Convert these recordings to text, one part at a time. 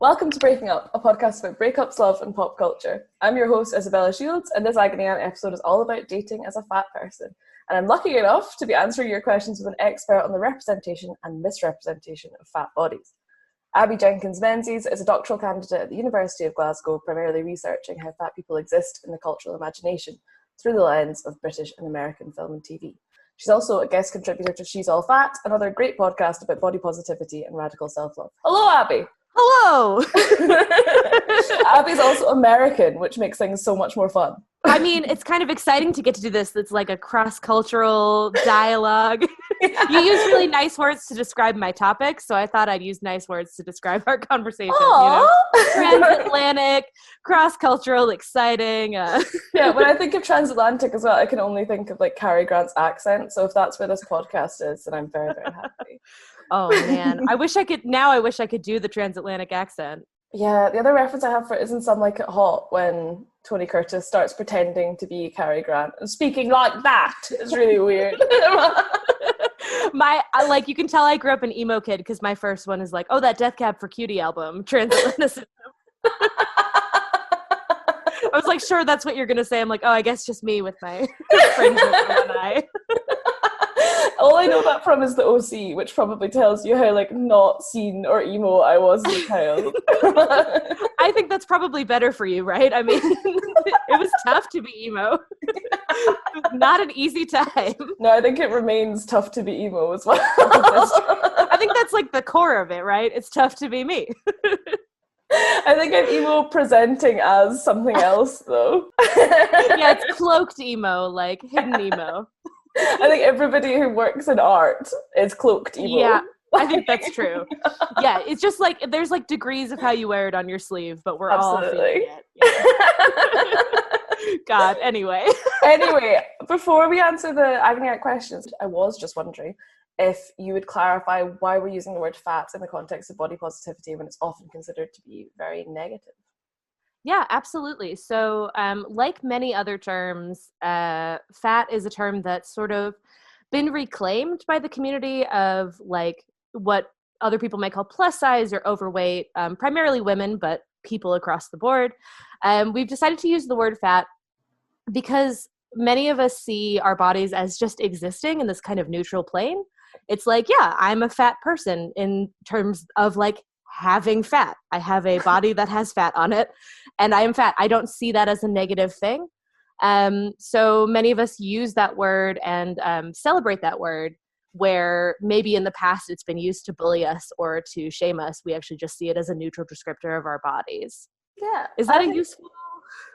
Welcome to Breaking Up, a podcast about breakups, love, and pop culture. I'm your host, Isabella Shields, and this Agony episode is all about dating as a fat person. And I'm lucky enough to be answering your questions with an expert on the representation and misrepresentation of fat bodies. Abi Jenkins-Menzies is a doctoral candidate at the University of Glasgow, primarily researching how fat people exist in the cultural imagination through the lens of British and American film and TV. She's also a guest contributor to She's All Fat, another great podcast about body positivity and radical self-love. Hello, Abi! Hello! Abby's also American, which makes things so much more fun. I mean, it's kind of exciting to get to do this. It's like a cross-cultural dialogue. You use really nice words to describe my topic, so I thought I'd use nice words to describe our conversation. Aww. Transatlantic, cross-cultural, exciting. Yeah, when I think of transatlantic as well, I can only think of like Cary Grant's accent. So if that's where this podcast is, then I'm very, very happy. Oh man, I wish I could do the transatlantic accent. Yeah, the other reference I have for it is in Some Like It Hot when Tony Curtis starts pretending to be Cary Grant and speaking like that. It's really weird. You can tell I grew up an emo kid because my first one is like, oh, that Death Cab for Cutie album, transatlanticism. I was like, sure, that's what you're gonna say. I'm like, oh, I guess just me with my fringe over one eye. All I know that from is the OC, which probably tells you how like not seen or emo I was as a child. I think that's probably better for you, right? I mean, it was tough to be emo. Not an easy time. No, I think it remains tough to be emo as well. I think that's like the core of it, right? It's tough to be me. I think I'm emo presenting as something else, though. Yeah, it's cloaked emo, like hidden emo. I think everybody who works in art is cloaked emo. Yeah, I think that's true. Yeah, it's just like there's like degrees of how you wear it on your sleeve, but we're Absolutely. all feeling it. Yeah. God, anyway, before we answer the agony questions, I was just wondering if you would clarify why we're using the word fat in the context of body positivity when it's often considered to be very negative. Yeah, absolutely. So like many other terms, fat is a term that's sort of been reclaimed by the community of like what other people might call plus size or overweight, primarily women, but people across the board. We've decided to use the word fat because many of us see our bodies as just existing in this kind of neutral plane. It's like, yeah, I'm a fat person in terms of like having fat. I have a body that has fat on it and I am fat. I don't see that as a negative thing. So many of us use that word and celebrate that word where maybe in the past it's been used to bully us or to shame us. We actually just see it as a neutral descriptor of our bodies. Yeah. Is that useful?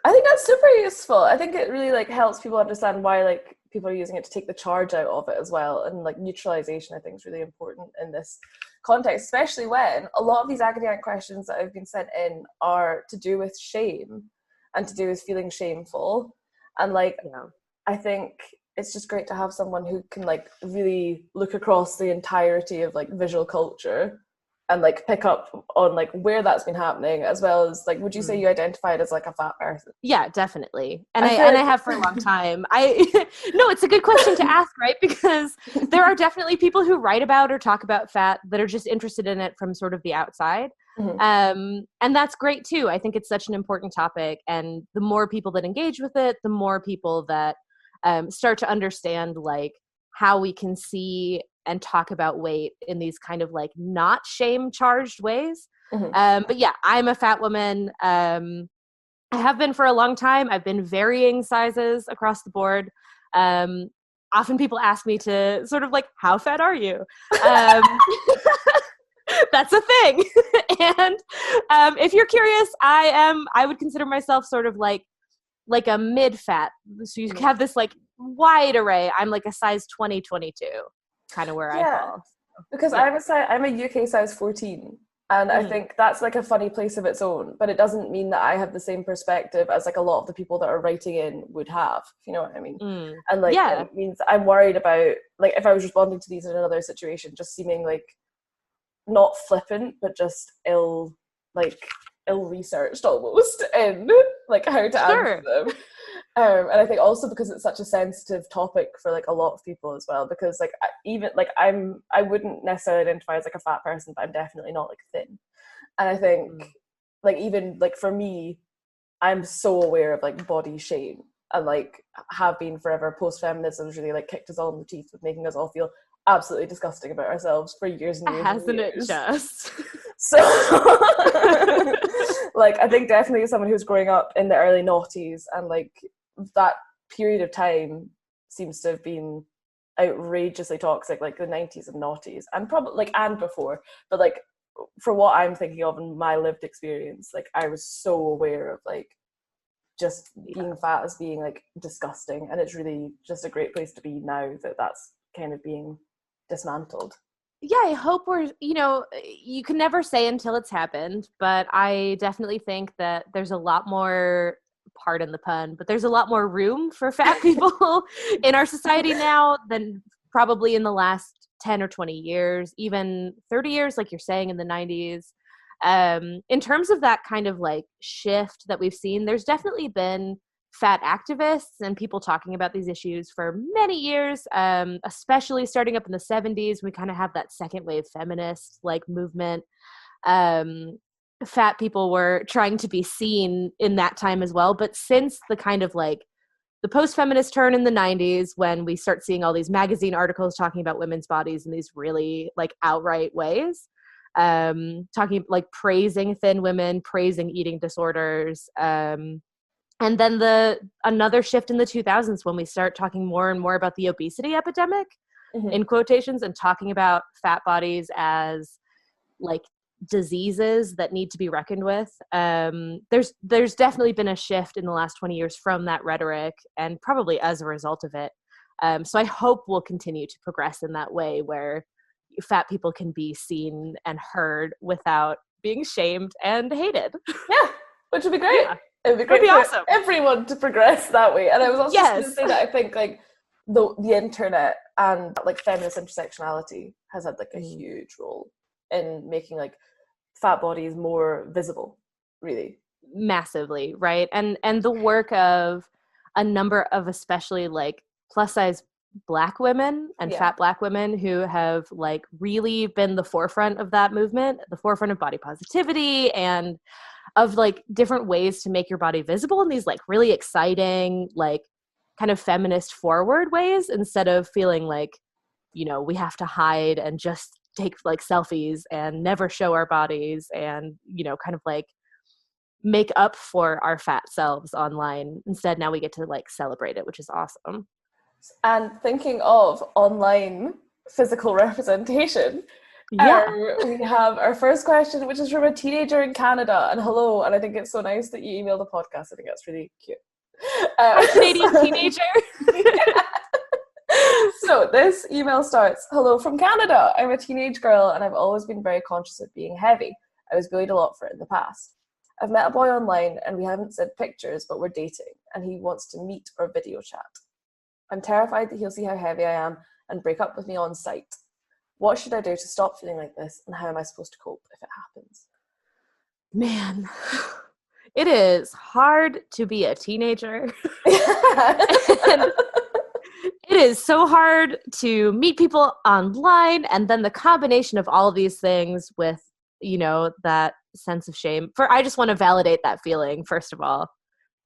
I think that's super useful. I think it really like helps people understand why like people are using it to take the charge out of it as well. And like neutralization, I think, is really important in this context, especially when a lot of these academic questions that have been sent in are to do with shame and to do with feeling shameful. And like, yeah. I think it's just great to have someone who can like really look across the entirety of like visual culture and like pick up on like where that's been happening, as well as like, would you say you identified as like a fat person? Yeah, definitely. And I have for a long time. No, it's a good question to ask, right? Because there are definitely people who write about or talk about fat that are just interested in it from sort of the outside. Mm-hmm. And that's great too. I think it's such an important topic. And the more people that engage with it, the more people that start to understand like how we can see and talk about weight in these kind of like not shame charged ways. Mm-hmm. But yeah, I'm a fat woman. I have been for a long time. I've been varying sizes across the board. Often people ask me to sort of like, how fat are you? That's a thing. And if you're curious, I would consider myself sort of like a mid-fat. So you have this like wide array. I'm like a size 20, 22. Kind of where I fall. Because yeah. I'm a UK size 14, and I think that's like a funny place of its own, but it doesn't mean that I have the same perspective as like a lot of the people that are writing in would have, if you know what I mean. And like it means I'm worried about like if I was responding to these in another situation, just seeming like not flippant but just ill researched almost in like how to answer them. And I think also because it's such a sensitive topic for like a lot of people as well, because like even like I wouldn't necessarily identify as like a fat person, but I'm definitely not like thin. And I think like even like for me, I'm so aware of like body shame, and like have been forever. Post-feminism's really like kicked us all in the teeth with making us all feel absolutely disgusting about ourselves for years and years Hasn't and years. it just? So like I think definitely someone who's growing up in the early noughties, and like that period of time seems to have been outrageously toxic, like the 90s and noughties, and probably like and before, but like for what I'm thinking of in my lived experience, like I was so aware of like just being fat as being like disgusting, and it's really just a great place to be now that that's kind of being dismantled. Yeah, I hope we're, you can never say until it's happened, but I definitely think that there's a lot more, pardon the pun, but there's a lot more room for fat people in our society now than probably in the last 10 or 20 years, even 30 years, like you're saying, in the 90s. In terms of that kind of like shift that we've seen, there's definitely been fat activists and people talking about these issues for many years, especially starting up in the 70s. We kind of have that second wave feminist like movement. Fat people were trying to be seen in that time as well. But since the kind of like the post-feminist turn in the 90s, when we start seeing all these magazine articles talking about women's bodies in these really like outright ways, talking like praising thin women, praising eating disorders, and then another shift in the 2000s when we start talking more and more about the obesity epidemic, in quotations, and talking about fat bodies as like diseases that need to be reckoned with. There's definitely been a shift in the last 20 years from that rhetoric, and probably as a result of it. So I hope we'll continue to progress in that way where fat people can be seen and heard without being shamed and hated. Yeah, which would be great. Yeah. It would be great for awesome. everyone to progress that way. And I was also just going to say that I think like the internet and like feminist intersectionality has had like a huge role in making like fat bodies more visible, really. Massively, right? And the work of a number of especially like plus size Black women and fat Black women who have like really been the forefront of that movement, the forefront of body positivity and of like different ways to make your body visible in these like really exciting, like kind of feminist forward ways, instead of feeling like, we have to hide and just take like selfies and never show our bodies and, kind of like make up for our fat selves online. Instead, now we get to like celebrate it, which is awesome. And thinking of online physical representation, we have our first question, which is from a teenager in Canada. And hello, and I think it's so nice that you emailed the podcast. I think that's really cute. A Canadian teenager. So this email starts, hello from Canada. I'm a teenage girl and I've always been very conscious of being heavy. I was bullied a lot for it in the past. I've met a boy online and we haven't sent pictures, but we're dating and he wants to meet or video chat. I'm terrified that he'll see how heavy I am and break up with me on sight. What should I do to stop feeling like this, and how am I supposed to cope if it happens? Man, it is hard to be a teenager. And it is so hard to meet people online, and then the combination of all of these things with, that sense of shame. I just want to validate that feeling, first of all.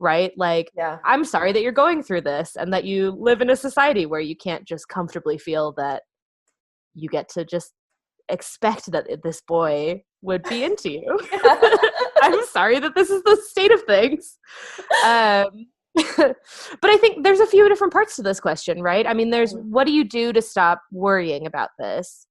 Right? Like, I'm sorry that you're going through this and that you live in a society where you can't just comfortably feel that you get to just expect that this boy would be into you. I'm sorry that this is the state of things. But I think there's a few different parts to this question, right? I mean, there's what do you do to stop worrying about this?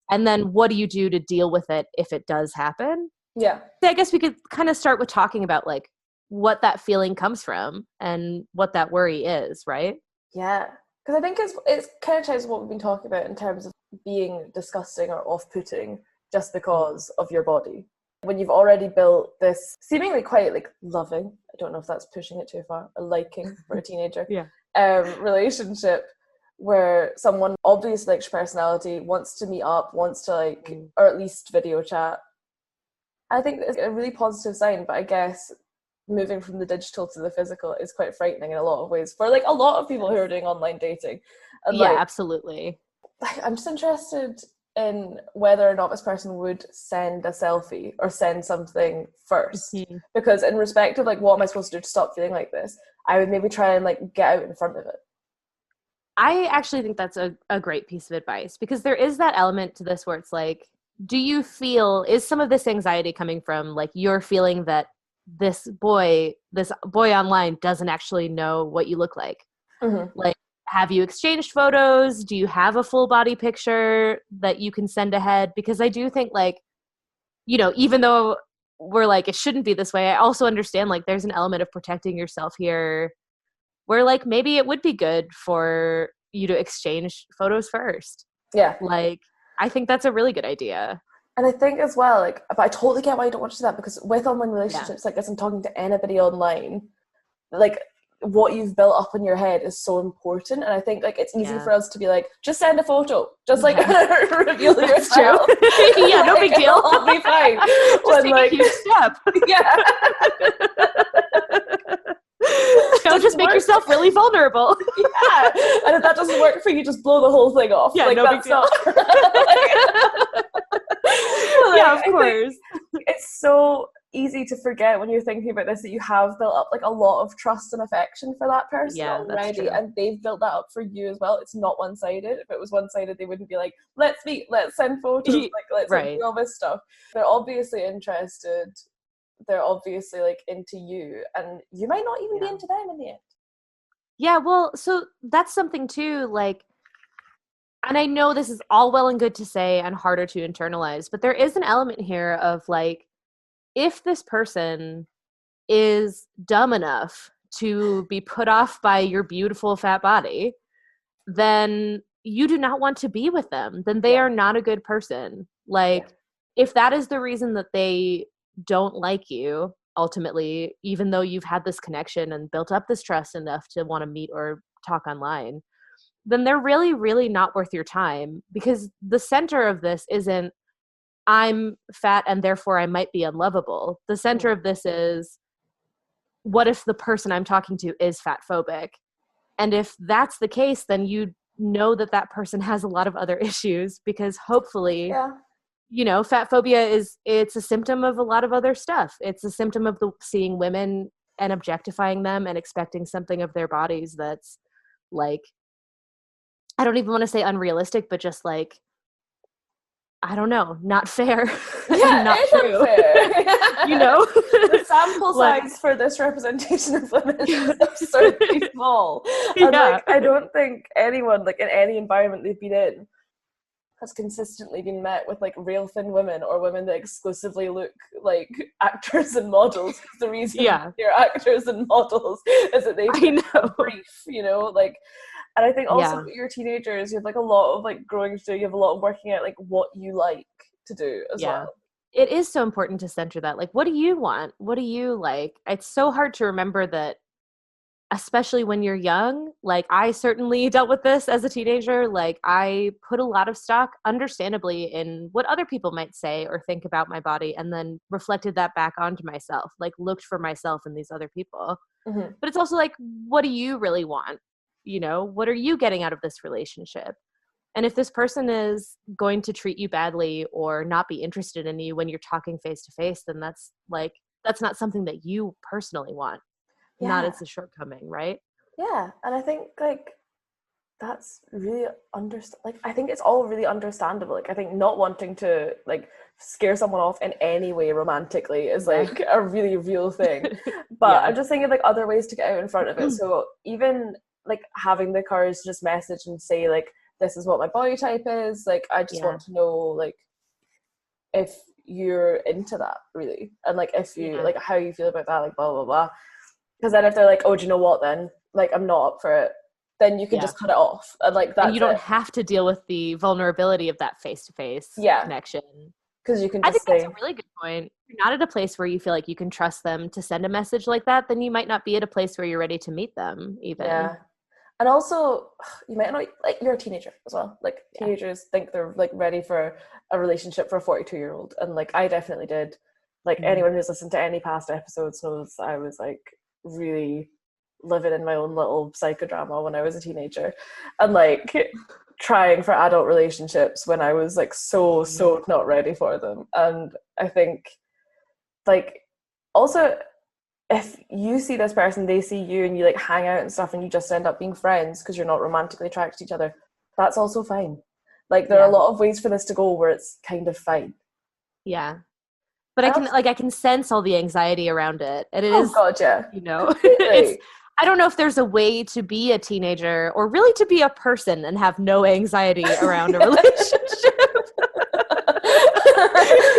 And then what do you do to deal with it if it does happen? Yeah. So I guess we could kind of start with talking about like what that feeling comes from and what that worry is, right? Yeah, because I think it's kind of ties what we've been talking about in terms of being disgusting or off-putting just because of your body. When you've already built this seemingly quite like loving, I don't know if that's pushing it too far, a liking for a teenager, relationship where someone obviously likes your personality, wants to meet up, wants to like, or at least video chat. I think it's a really positive sign, but I guess moving from the digital to the physical is quite frightening in a lot of ways for like a lot of people who are doing online dating. And absolutely. I'm just interested in whether or not this person would send a selfie or send something first. Mhm. Because in respect of like, what am I supposed to do to stop feeling like this, I would maybe try and like get out in front of it. I actually think that's a great piece of advice, because there is that element to this where it's like, is some of this anxiety coming from like you're feeling that this boy online doesn't actually know what you look like? Mm-hmm. Like, have you exchanged photos? Do you have a full body picture that you can send ahead? Because I do think like, even though we're like, it shouldn't be this way, I also understand like there's an element of protecting yourself here where like maybe it would be good for you to exchange photos first. Yeah. Like, I think that's a really good idea. And I think as well, like, but I totally get why you don't want to do that, because with online relationships like this and talking to anybody online, like what you've built up in your head is so important. And I think like it's easy for us to be like, just send a photo, just like reveal yourself. Yeah, no big deal. It'll be fine. Just take a huge step. Yeah. Don't just make yourself really vulnerable. Yeah. And if that doesn't work for you, just blow the whole thing off. Yeah, like, no big deal. Yeah, of course. It's so easy to forget when you're thinking about this that you have built up like a lot of trust and affection for that person already, and they've built that up for you as well. It's not one-sided. If it was one-sided, they wouldn't be like, let's meet, let's send photos, like let's do all this stuff. They're obviously interested, they're obviously like into you, and you might not even be into them in the end. Yeah, well, so that's something too, like, and I know this is all well and good to say and harder to internalize, but there is an element here of like, if this person is dumb enough to be put off by your beautiful fat body, then you do not want to be with them. Then they are not a good person. Like, if that is the reason that they don't like you, ultimately, even though you've had this connection and built up this trust enough to want to meet or talk online, then they're really, really not worth your time, because the center of this isn't, I'm fat and therefore I might be unlovable. The center of this is, what if the person I'm talking to is fat phobic? And if that's the case, then you know that person has a lot of other issues, because hopefully, fat phobia it's a symptom of a lot of other stuff. It's a symptom of seeing women and objectifying them and expecting something of their bodies that's like, I don't even want to say unrealistic, but just like, I don't know, not fair. Yeah, not true. Fair. The sample size for this representation of women is absurdly small. And like, I don't think anyone, like in any environment they've been in, has consistently been met with like real thin women or women that exclusively look like actors and models. The reason they're actors and models is that they've a brief, like. And I think also you're teenagers, you have like a lot of like growing to do, you have a lot of working out like what you like to do as well. It is so important to center that. Like, what do you want? What do you like? It's so hard to remember that, especially when you're young. Like, I certainly dealt with this as a teenager. Like, I put a lot of stock, understandably, in what other people might say or think about my body, and then reflected that back onto myself, like looked for myself in these other people. Mm-hmm. But it's also like, what do you really want? What are you getting out of this relationship? And if this person is going to treat you badly or not be interested in you when you're talking face to face, then that's not something that you personally want. Not as a shortcoming, right? Yeah. And I think like that's really I think it's all really understandable. Like, I think not wanting to like scare someone off in any way romantically is like a really real thing. But I'm just thinking like other ways to get out in front of it. So even like having the courage to just message and say like, this is what my body type is, like I just want to know like if you're into that really, and like if you like how you feel about that, like blah blah blah. Because then if they're like, oh, do you know what, then like I'm not up for it, then you can just cut it off, and like that, you don't have to deal with the vulnerability of that face-to-face connection, because you can just I think that's a really good point. If you're not at a place where you feel like you can trust them to send a message like that, then you might not be at a place where you're ready to meet them even. And also, you might not, like, you're a teenager as well. Like, teenagers think they're, like, ready for a relationship for a 42-year-old. And, like, I definitely did. Like, anyone who's listened to any past episodes knows I was, like, really living in my own little psychodrama when I was a teenager. And, like, trying for adult relationships when I was like so not ready for them. And I think like also if you see this person, they see you, and you like hang out and stuff, and you just end up being friends because you're not romantically attracted to each other, that's also fine. Like there are a lot of ways for this to go where it's kind of fine. Yeah. But I can sense all the anxiety around it. And it is, God, yeah. You know, it's, I don't know if there's a way to be a teenager or really to be a person and have no anxiety around a relationship.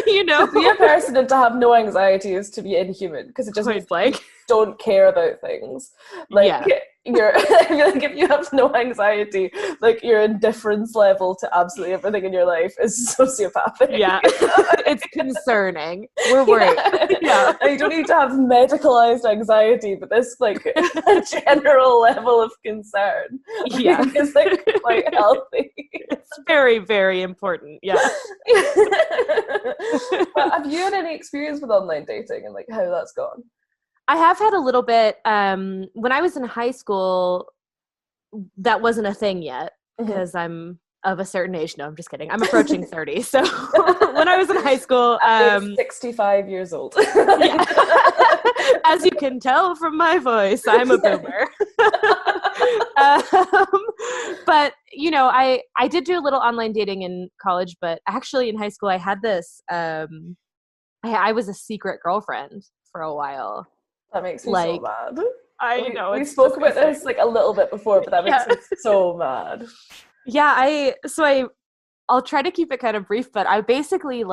You know, to be a person and to have no anxiety is to be inhuman, because it just means like you don't care about things. Like you're, I feel like if you have no anxiety, like your indifference level to absolutely everything in your life is sociopathic. Yeah, it's concerning. We're worried. Yeah, and you don't need to have medicalized anxiety, but this like a general level of concern. Is like quite healthy. It's very, very important. Yeah. But have you had any experience with online dating and like how that's gone? I have had a little bit. When I was in high school, that wasn't a thing yet because I'm of a certain age. No, I'm just kidding. I'm approaching 30. So when I was in high school, I'm 65 years old. Yeah. As you can tell from my voice, I'm a boomer. But you know, I did do a little online dating in college, but actually in high school, I had this. I was a secret girlfriend for a while. That makes me so mad. I know. We spoke about this like a little bit before, but that makes me so mad. Yeah, I'll try to keep it kind of brief, but I basically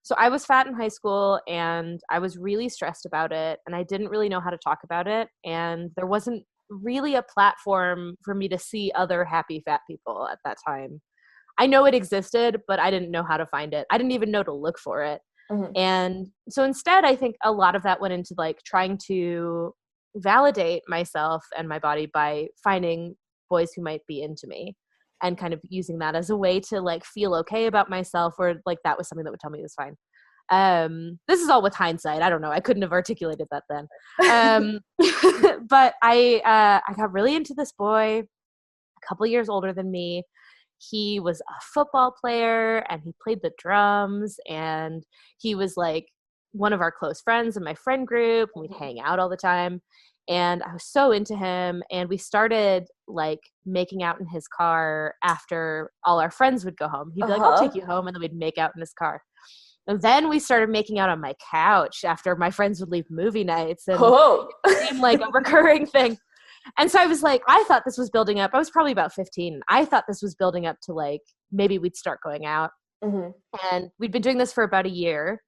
so I was fat in high school and I was really stressed about it and I didn't really know how to talk about it, and there wasn't really a platform for me to see other happy fat people at that time. I know it existed, but I didn't know how to find it. I didn't even know to look for it. And so instead, I think a lot of that went into like trying to validate myself and my body by finding boys who might be into me and kind of using that as a way to like feel okay about myself, or like that was something that would tell me it was fine. This is all with hindsight. I don't know. I couldn't have articulated that then. But I got really into this boy, a couple years older than me. He was a football player and he played the drums, and he was like one of our close friends in my friend group, and we'd hang out all the time. And I was so into him, and we started like making out in his car after all our friends would go home. He'd be like, I'll take you home, and then we'd make out in his car. And then we started making out on my couch after my friends would leave movie nights, and it seemed like a recurring thing. And so I was like, I thought this was building up. I was probably about 15. I thought this was building up to like, maybe we'd start going out. And we'd been doing this for about a year.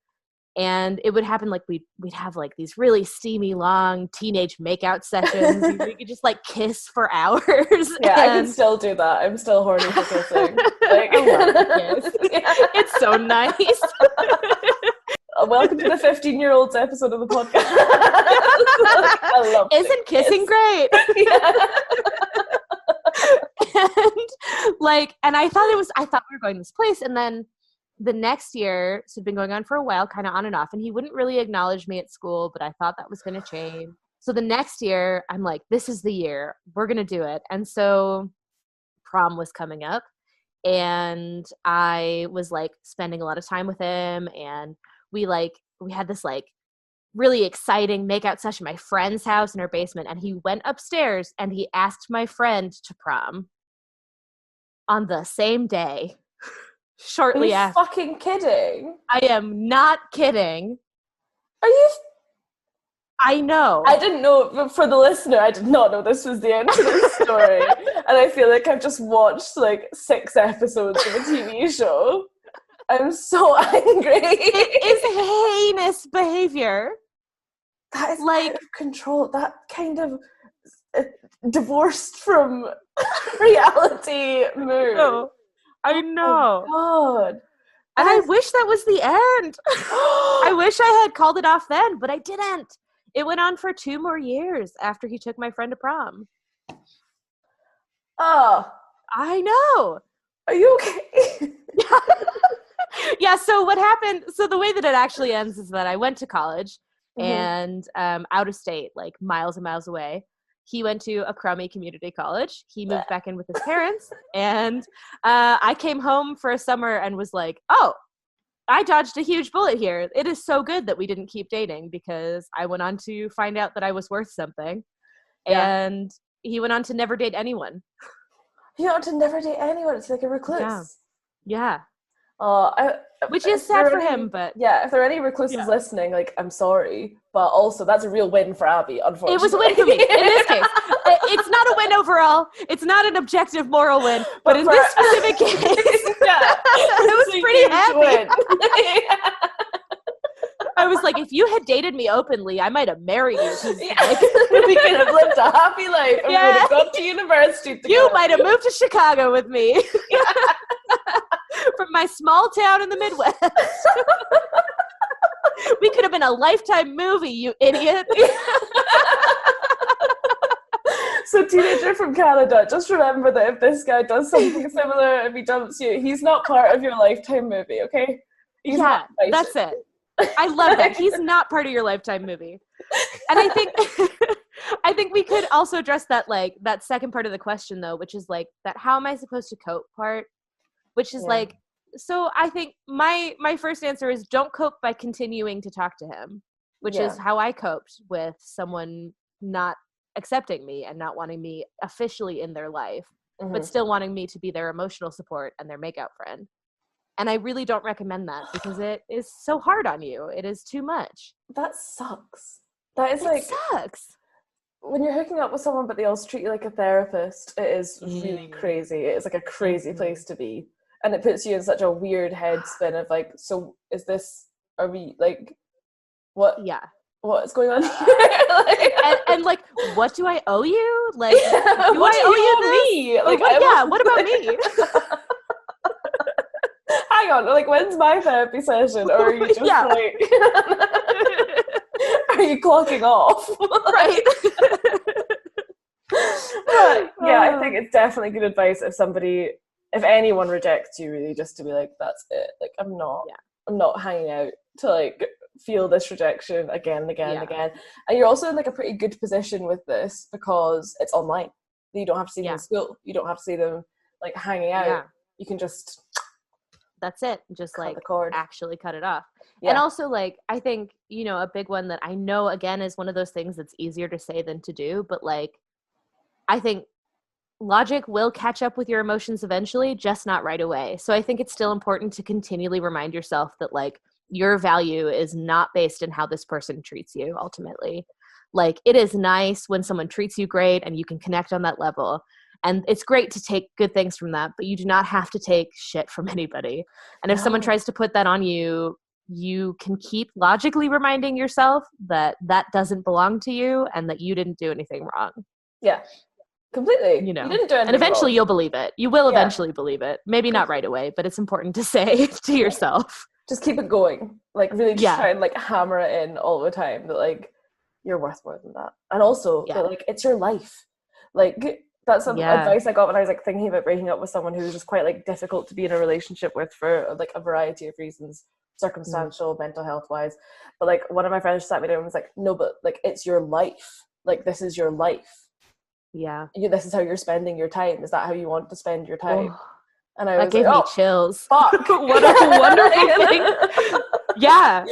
And it would happen like we'd have like these really steamy, long teenage makeout sessions. We could just like kiss for hours. Yeah, I can still do that. I'm still horny for kissing. Like, I love to kiss. It's so nice. Welcome to the 15-year-olds episode of the podcast. I love Isn't kissing great? And I thought we were going to this place, and then the next year, so it'd been going on for a while, kind of on and off, and he wouldn't really acknowledge me at school, but I thought that was going to change. So the next year, I'm like, this is the year. We're going to do it. And so prom was coming up, and I was like spending a lot of time with him, and we had this like really exciting makeout session at my friend's house in her basement, and he went upstairs and he asked my friend to prom on the same day. Shortly after. Are you fucking kidding? I am not kidding. Are you? I know. I didn't know, but for the listener, I did not know this was the end of the story. And I feel like I've just watched like 6 episodes of a TV show. I'm so angry. It is heinous behavior. That is like out of control. That kind of divorced from reality move. No, I know. Oh God. And I wish that was the end. I wish I had called it off then, but I didn't. It went on for 2 more years after he took my friend to prom. Oh. I know. Are you okay? Yeah, so what happened, so the way that it actually ends is that I went to college and out of state, like miles and miles away. he went to a crummy community college. He moved back in with his parents, and I came home for a summer and was like, oh, I dodged a huge bullet here. It is so good that we didn't keep dating, because I went on to find out that I was worth something. Yeah. And he went on to never date anyone. He went on to never date anyone. It's like a recluse. Yeah. I, Which is sad for him, but... Yeah, if there are any recluses listening, like, I'm sorry. But also, that's a real win for Abby, unfortunately. It was a win for me, in this case. It's not a win overall. It's not an objective moral win. But in this specific case, I was pretty happy. I was like, if you had dated me openly, I might have married you. Like, we could have lived a happy life. And we would have gone to university together. You might have moved to Chicago with me. From my small town in the Midwest. We could have been a Lifetime movie, you idiot. So, teenager from Canada, just remember that if this guy does something similar, if he dumps you, he's not part of your Lifetime movie, okay? He's not that's it. I love that. He's not part of your Lifetime movie. And I think we could also address that, like, that second part of the question, though, which is like that how am I supposed to cope part, which is like, so I think my first answer is don't cope by continuing to talk to him, which is how I coped with someone not accepting me and not wanting me officially in their life, but still wanting me to be their emotional support and their makeout friend. And I really don't recommend that, because it is so hard on you. It is too much. That sucks. That is like... sucks. When you're hooking up with someone but they also treat you like a therapist, it is really crazy. It is like a crazy place to be. And it puts you in such a weird head spin of like, so is this... Are we like... What? Yeah. What is going on here? and like, what do I owe you? Like, do I owe you me? Like, what about me? Hang on, like, when's my therapy session? Or are you just like, are you clocking off? Right. But yeah, I think it's definitely good advice if anyone rejects you, really, just to be like, that's it. Like, I'm not hanging out to like feel this rejection again and again and again. And you're also in like a pretty good position with this because it's online. You don't have to see them in school. You don't have to see them like hanging out. Yeah. You can just... That's it. Just like actually cut it off. Yeah. And also, like, I think, you know, a big one that I know, again, is one of those things that's easier to say than to do. But like, I think logic will catch up with your emotions eventually, just not right away. So I think it's still important to continually remind yourself that like your value is not based in how this person treats you ultimately. Like, it is nice when someone treats you great and you can connect on that level. And it's great to take good things from that, but you do not have to take shit from anybody. And if someone tries to put that on you, you can keep logically reminding yourself that that doesn't belong to you and that you didn't do anything wrong. Yeah, completely. You know, you didn't do anything and eventually wrong. You'll believe it. You will eventually believe it. Maybe not right away, but it's important to say to yourself. Just keep it going. Like, really just try and like hammer it in all the time that like you're worth more than that. And also that like it's your life. Like, that's some advice I got when I was like thinking about breaking up with someone who was just quite like difficult to be in a relationship with for like a variety of reasons, circumstantial, mental health wise. But like one of my friends sat me down and was like, no, but like it's your life. Like, this is your life. Yeah. This is how you're spending your time. Is that how you want to spend your time? Oh, and I was that gave me chills. Fuck. What a wonderful thing. Yeah.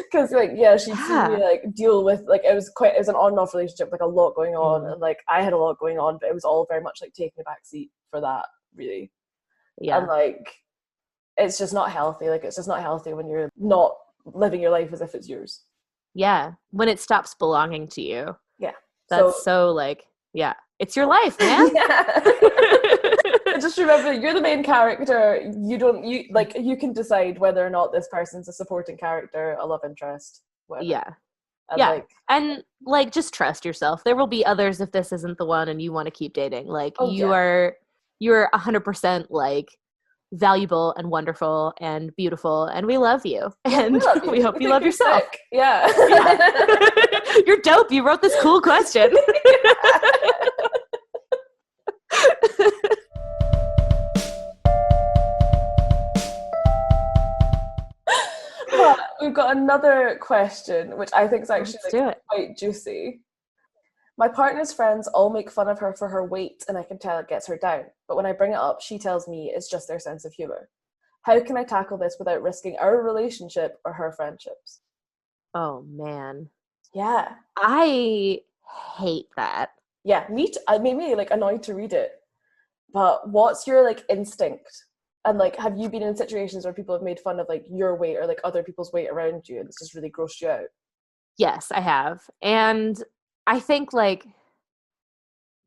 Because like, she'd seen me like deal with like, it was an on and off relationship, like a lot going on, and like I had a lot going on, but it was all very much like taking a back seat for that, really. Yeah. And like, it's just not healthy. Like, it's just not healthy when you're not living your life as if it's yours. Yeah. When it stops belonging to you. Yeah. That's so like, it's your life, man. Just remember, you're the main character. You can decide whether or not this person's a supporting character, a love interest, whatever. Yeah. And and like, just trust yourself. There will be others if this isn't the one and you want to keep dating. Like, you're 100% like valuable and wonderful and beautiful, and we love you. And we hope you love yourself. Sick. Yeah. You're dope. You wrote this cool question. We've got another question, which I think is actually quite juicy. My partner's friends all make fun of her for her weight, and I can tell it gets her down. But when I bring it up, she tells me it's just their sense of humor. How can I tackle this without risking our relationship or her friendships? Oh man. Yeah. I hate that. Yeah, I made me like annoyed to read it. But what's your like instinct? And like, have you been in situations where people have made fun of like your weight or like other people's weight around you and it's just really grossed you out? Yes, I have. And I think like,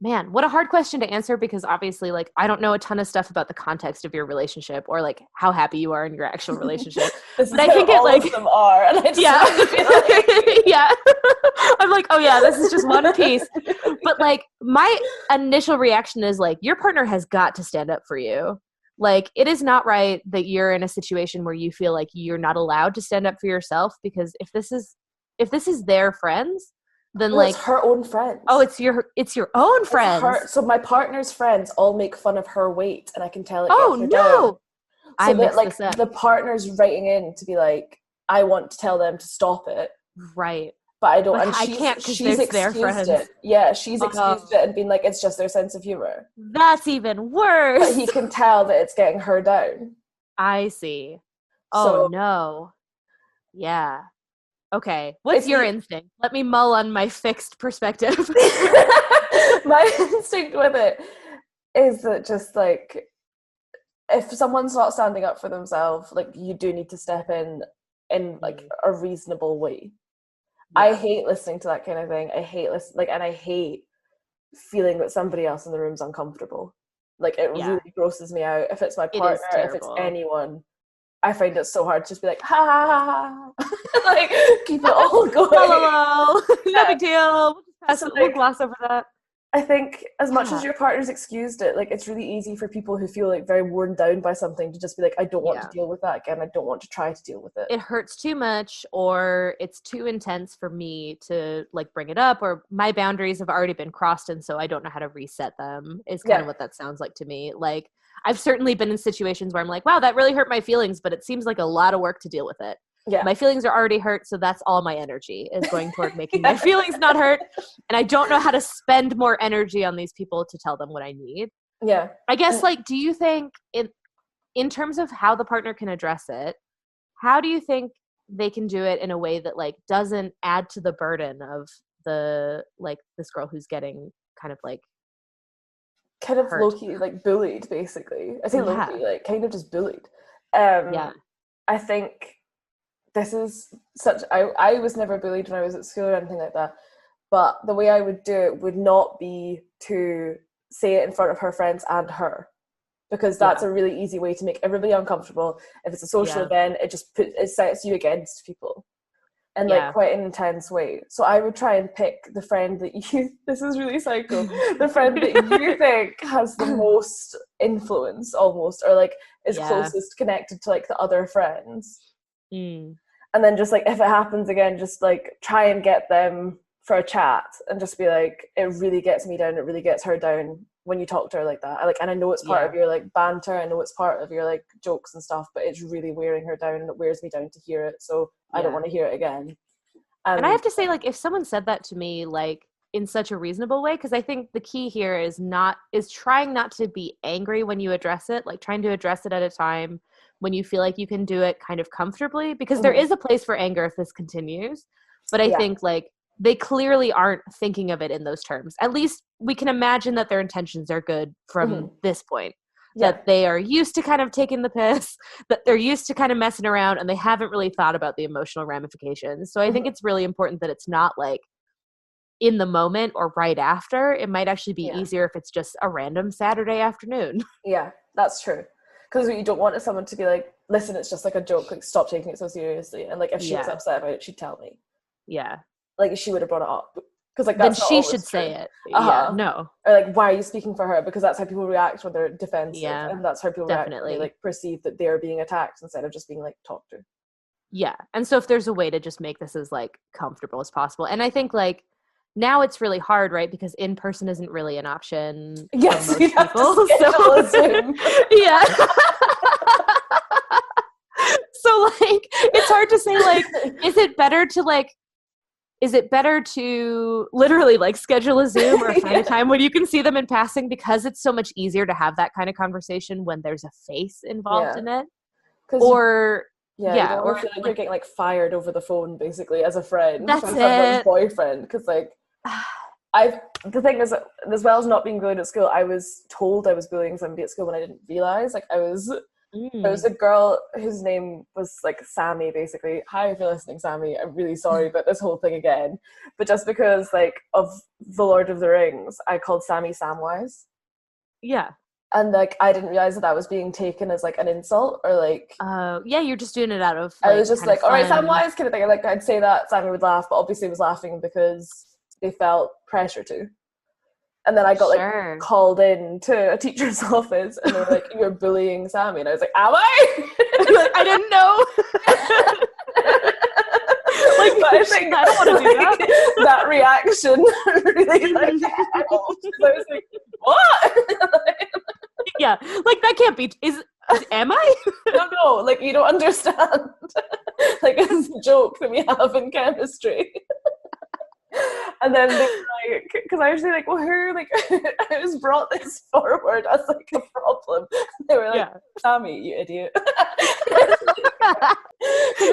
man, what a hard question to answer, because obviously like I don't know a ton of stuff about the context of your relationship or like how happy you are in your actual relationship. This But is I how think it all like of them are, and I just yeah. want to be like Yeah. I'm like, oh yeah, this is just one piece. But like my initial reaction is like, your partner has got to stand up for you. Like, it is not right that you're in a situation where you feel like you're not allowed to stand up for yourself, because if this is their friends, then well, like, it's her own friends. oh, it's your own friends. So my partner's friends all make fun of her weight, and I can tell it Oh gets her down. no. So I that mixed like this up. the partner's writing in to be like, I want to tell them to stop it, Right. but I don't. But And I can't, 'cause she's there's their excused friends. it. Yeah, she's Oh. excused it and been like, it's just their sense of humor. That's even worse. But he can tell that it's getting her down. I see. Oh So no. Yeah. Okay. What's your instinct? Let me mull on my fixed perspective. my instinct with it is that just like, if someone's not standing up for themselves, like you do need to step in like a reasonable way. Yeah. I hate listening to that kind of thing. I hate and I hate feeling that somebody else in the room's uncomfortable. Like it really grosses me out. If it's my partner, if it's anyone, I find it so hard to just be like, ha ha ha ha. Like keep it all going. Hello. No big deal. We'll gloss over that. I think as much as your partner's excused it, like it's really easy for people who feel like very worn down by something to just be like, I don't want to deal with that again. I don't want to try to deal with it. It hurts too much, or it's too intense for me to like bring it up, or my boundaries have already been crossed and so I don't know how to reset them is kind of what that sounds like to me. Like I've certainly been in situations where I'm like, wow, that really hurt my feelings, but it seems like a lot of work to deal with it. Yeah. My feelings are already hurt, so that's all my energy is going toward making my feelings not hurt. And I don't know how to spend more energy on these people to tell them what I need. Yeah. I guess, like, do you think in terms of how the partner can address it, how do you think they can do it in a way that, like, doesn't add to the burden of the, like, this girl who's getting kind of, like, hurt. Low-key, like, bullied, basically. I say low-key, like, kind of just bullied. I think this is I was never bullied when I was at school or anything like that, but the way I would do it would not be to say it in front of her friends and her, because that's a really easy way to make everybody uncomfortable. If it's a social event, it sets you against people in like quite an intense way. So I would try and pick the friend that you this is really psycho the friend that you think has the most influence almost, or like is closest connected to like the other friends. And then just like, if it happens again, just like try and get them for a chat and just be like, it really gets me down, it really gets her down when you talk to her like that. And I know it's part of your like banter, I know it's part of your like jokes and stuff, but it's really wearing her down and it wears me down to hear it, so I don't want to hear it again. And I have to say, like, if someone said that to me like in such a reasonable way, because I think the key here is trying not to be angry when you address it, like trying to address it at a time when you feel like you can do it kind of comfortably, because there is a place for anger if this continues. But I think like they clearly aren't thinking of it in those terms. At least we can imagine that their intentions are good from this point, that they are used to kind of taking the piss, that they're used to kind of messing around, and they haven't really thought about the emotional ramifications. So I think it's really important that it's not like in the moment or right after. It might actually be easier if it's just a random Saturday afternoon. Yeah, that's true. Because what you don't want is someone to be like, listen, it's just like a joke, like stop taking it so seriously. And like if she was upset about it, she'd tell me. Yeah. Like she would have brought it up. Because like that's then she should say it. Yeah, no. Or like, why are you speaking for her? Because that's how people react when they're defensive. Yeah, and that's how people react when they like perceive that they're being attacked instead of just being like talked to. Yeah. And so if there's a way to just make this as like comfortable as possible. And I think like now it's really hard, right? Because in person isn't really an option for most people. So yeah. So like it's hard to say like, is it better to like is it better to literally like schedule a Zoom or find a time when you can see them in passing, because it's so much easier to have that kind of conversation when there's a face involved in it? Or you don't want to feel like you're getting like fired over the phone basically as a friend. That's from it. Someone's boyfriend, because like the thing is, as well as not being bullied at school, I was told I was bullying somebody at school when I didn't realize. Like there was a girl whose name was like Sammy, basically. Hi, if you're listening, Sammy, I'm really sorry about this whole thing again. But just because like of the Lord of the Rings, I called Sammy Samwise. Yeah. And like I didn't realize that was being taken as like an insult, or like you're just doing it out of I was just like, all right, Samwise kind of thing. Like I'd say that, Sammy would laugh, but obviously was laughing because they felt pressure to. And then I got like called in to a teacher's office, and they were like, "You're bullying Sammy," and I was like, "Am I?" Like, I didn't know. Like, but I think I don't want to do that. That reaction really like helped. I was like, "What?" Yeah, like that can't be. Am I? No, like you don't understand. Like it's a joke that we have in chemistry. And then they were like, because I was like, well, who, like, I was brought this forward as like a problem. They were like, Sammy, you idiot.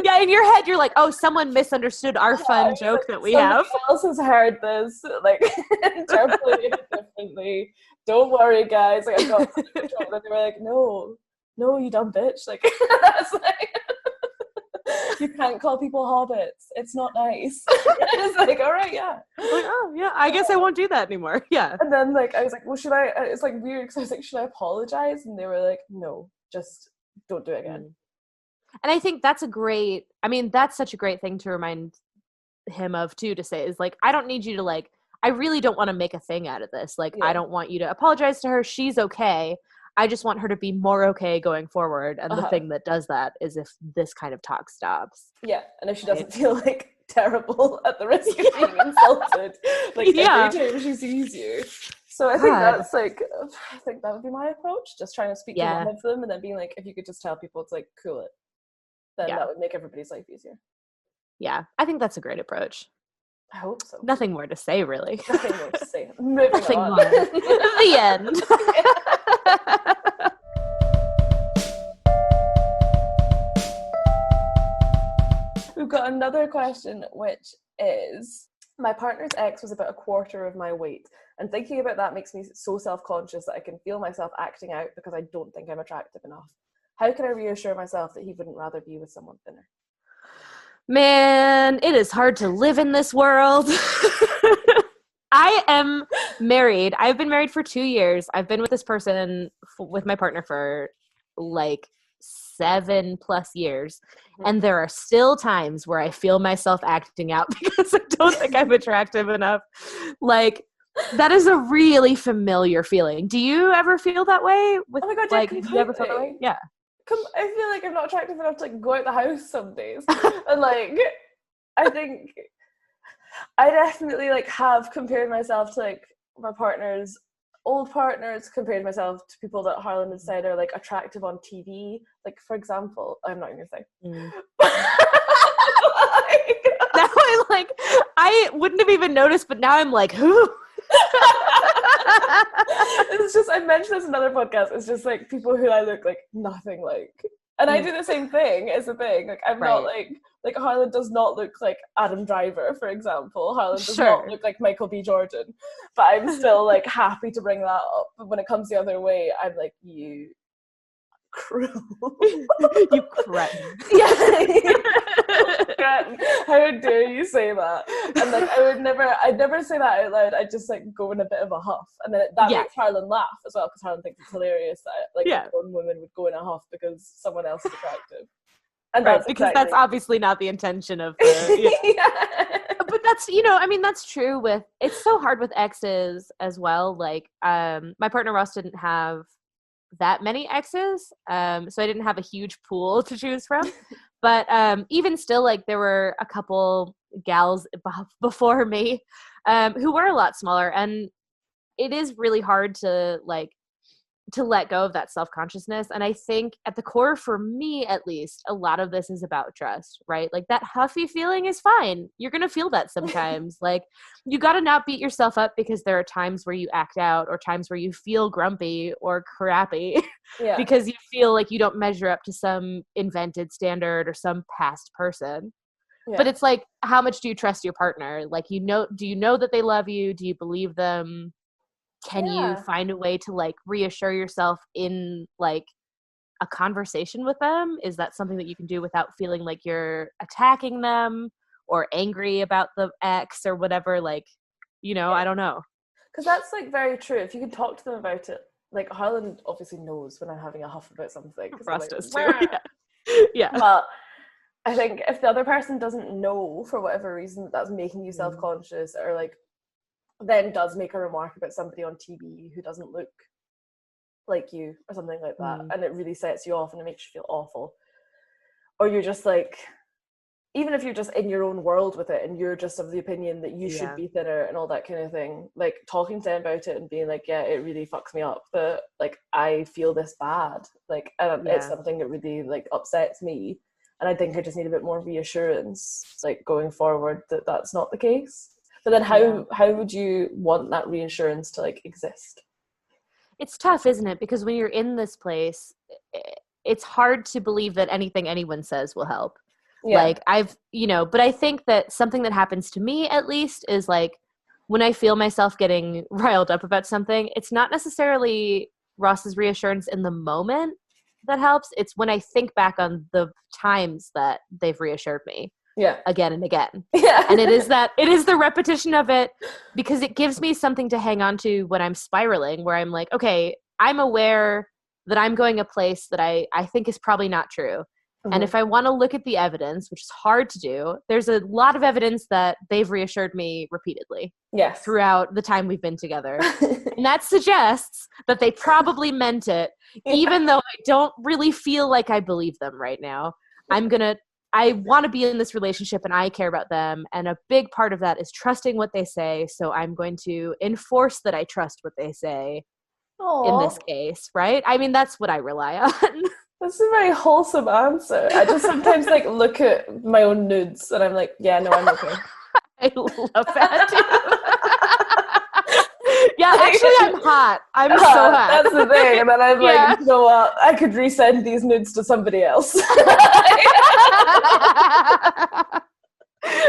Yeah, in your head, you're like, oh, someone misunderstood our fun joke that we have. Somebody else has heard this, like, interpreted it differently. Don't worry, guys. Like, I got control. And they were like, no, you dumb bitch. Like, that's like, you can't call people hobbits. It's not nice. It's like, all right, yeah. Like, oh, yeah, I guess I won't do that anymore. Yeah. And then, like, I was like, well, should I? It's like weird because I was like, should I apologize? And they were like, no, just don't do it again. And I think that's that's such a great thing to remind him of too, to say is like, I don't need you to like, I really don't want to make a thing out of this. Like, I don't want you to apologize to her. She's okay. I just want her to be more okay going forward. And the thing that does that is if this kind of talk stops. Yeah. And if she doesn't feel like terrible at the risk of being insulted, like every time she sees you. So I think that's like, I think that would be my approach. Just trying to speak to one of them and then being like, if you could just tell people to like cool it, then that would make everybody's life easier. Yeah. I think that's a great approach. I hope so. Nothing more to say, really. Nothing more to say. Nothing more. The end. We've got another question, which is, my partner's ex was about a quarter of my weight, and thinking about that makes me so self-conscious that I can feel myself acting out because I don't think I'm attractive enough. How can I reassure myself that he wouldn't rather be with someone thinner? Man, it is hard to live in this world. I am married. I've been married for 2 years. I've been with this person, with my partner, for like 7+ years. And there are still times where I feel myself acting out because I don't think I'm attractive enough. Like, that is a really familiar feeling. Do you ever feel that way? Oh my God, like, do you ever feel that way? Yeah. I feel like I'm not attractive enough to like go out the house some days. And like, I think I definitely like have compared myself to like my partner's old partners, compared myself to people that Harlan had said are like attractive on TV. Like, for example, I'm not going to say. Now I'm like, I wouldn't have even noticed, but now I'm like, who? It's just, I mentioned this in another podcast, it's just like people who I look like nothing like, and I do the same thing. Is the thing, like I'm not like Harlan does not look like Adam Driver, for example. Harlan does not look like Michael B. Jordan, but I'm still like happy to bring that up. But when it comes the other way, I'm like, you cruel. You cretin. Yeah. How dare you say that? And like I'd never say that out loud. I'd just like go in a bit of a huff, and then that makes Harlan laugh as well, because Harlan thinks it's hilarious that like one woman would go in a huff because someone else is attractive. And because that's obviously not the intention of the But that's, that's true with, it's so hard with exes as well. Like my partner Ross didn't have that many exes, so I didn't have a huge pool to choose from. But even still, like there were a couple gals before me who were a lot smaller, and it is really hard to like to let go of that self-consciousness. And I think at the core, for me at least, a lot of this is about trust, right? Like that huffy feeling is fine. You're going to feel that sometimes. Like you got to not beat yourself up because there are times where you act out or times where you feel grumpy or crappy because you feel like you don't measure up to some invented standard or some past person. Yeah. But it's like, how much do you trust your partner? Like, do you know that they love you? Do you believe them? Can you find a way to like reassure yourself in like a conversation with them? Is that something that you can do without feeling like you're attacking them or angry about the ex or whatever? Like, I don't know. Because that's like very true. If you can talk to them about it, like Harlan obviously knows when I'm having a huff about something. Ross does too. Yeah. But I think if the other person doesn't know for whatever reason that's making you self-conscious or like then does make a remark about somebody on TV who doesn't look like you or something like that, and it really sets you off and it makes you feel awful, or you're just like, even if you're just in your own world with it and you're just of the opinion that you should be thinner and all that kind of thing, like talking to them about it and being like, yeah, it really fucks me up that like I feel this bad, like it's something that really like upsets me, and I think I just need a bit more reassurance like going forward that that's not the case. But then how would you want that reassurance to like exist? It's tough, isn't it? Because when you're in this place, it's hard to believe that anything anyone says will help. Yeah. Like but I think that something that happens to me at least is like when I feel myself getting riled up about something, it's not necessarily Ross's reassurance in the moment that helps. It's when I think back on the times that they've reassured me. Yeah. Again and again. Yeah. And it is the repetition of it, because it gives me something to hang on to when I'm spiraling, where I'm like, okay, I'm aware that I'm going a place that I think is probably not true. Mm-hmm. And if I want to look at the evidence, which is hard to do, there's a lot of evidence that they've reassured me repeatedly. Yes. Throughout the time we've been together. And that suggests that they probably meant it, even though I don't really feel like I believe them right now. I want to be in this relationship and I care about them. And a big part of that is trusting what they say. So I'm going to enforce that I trust what they say in this case, right? I mean, that's what I rely on. That's a very wholesome answer. I just sometimes like look at my own nudes and I'm like, yeah, no, I'm okay. I love that too. Yeah, actually I'm hot. I'm so hot. That's the thing. And then I'm like, you know what? I could resend these nudes to somebody else.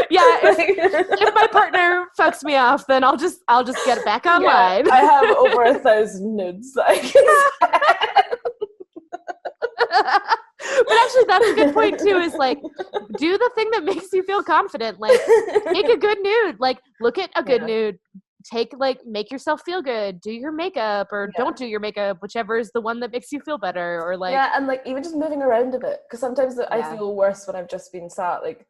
Yeah, if my partner fucks me off, then I'll just get back online. Yeah, I have over 1,000 nudes that I can send. But actually that's a good point too, is like, do the thing that makes you feel confident. Like take a good nude, like look at a good nude, make yourself feel good, do your makeup or don't do your makeup, whichever is the one that makes you feel better, or like and like even just moving around a bit, because sometimes I feel worse when I've just been sat like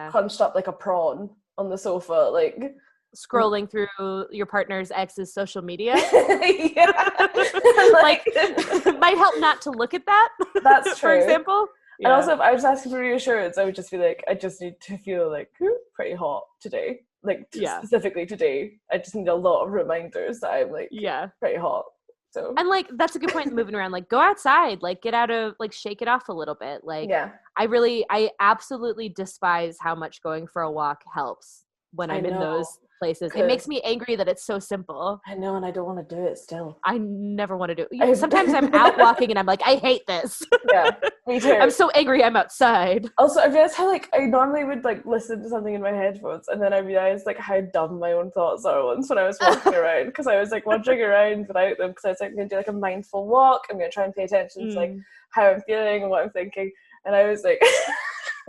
crunched up like a prawn on the sofa, like scrolling through your partner's ex's social media. Like it might help not to look at that. That's true. For example. And also if I was asking for reassurance, I would just be like, I just need to feel like pretty hot today. Like specifically today, I just need a lot of reminders that I'm like pretty hot. So and like that's a good point, moving around, like go outside, like get out of, like shake it off a little bit. Like I absolutely despise how much going for a walk helps when I'm in those places. It makes me angry that it's so simple. I know, and I don't want to do it still. I never want to do it. Sometimes I'm out walking and I'm like, I hate this. Yeah, me too. I'm so angry I'm outside. Also, I realized how like I normally would like listen to something in my headphones, and then I realized like how dumb my own thoughts are once when I was walking around, because I was like wandering around without them, because I was like, I'm going to do like a mindful walk. I'm going to try and pay attention to like how I'm feeling and what I'm thinking. And I was like...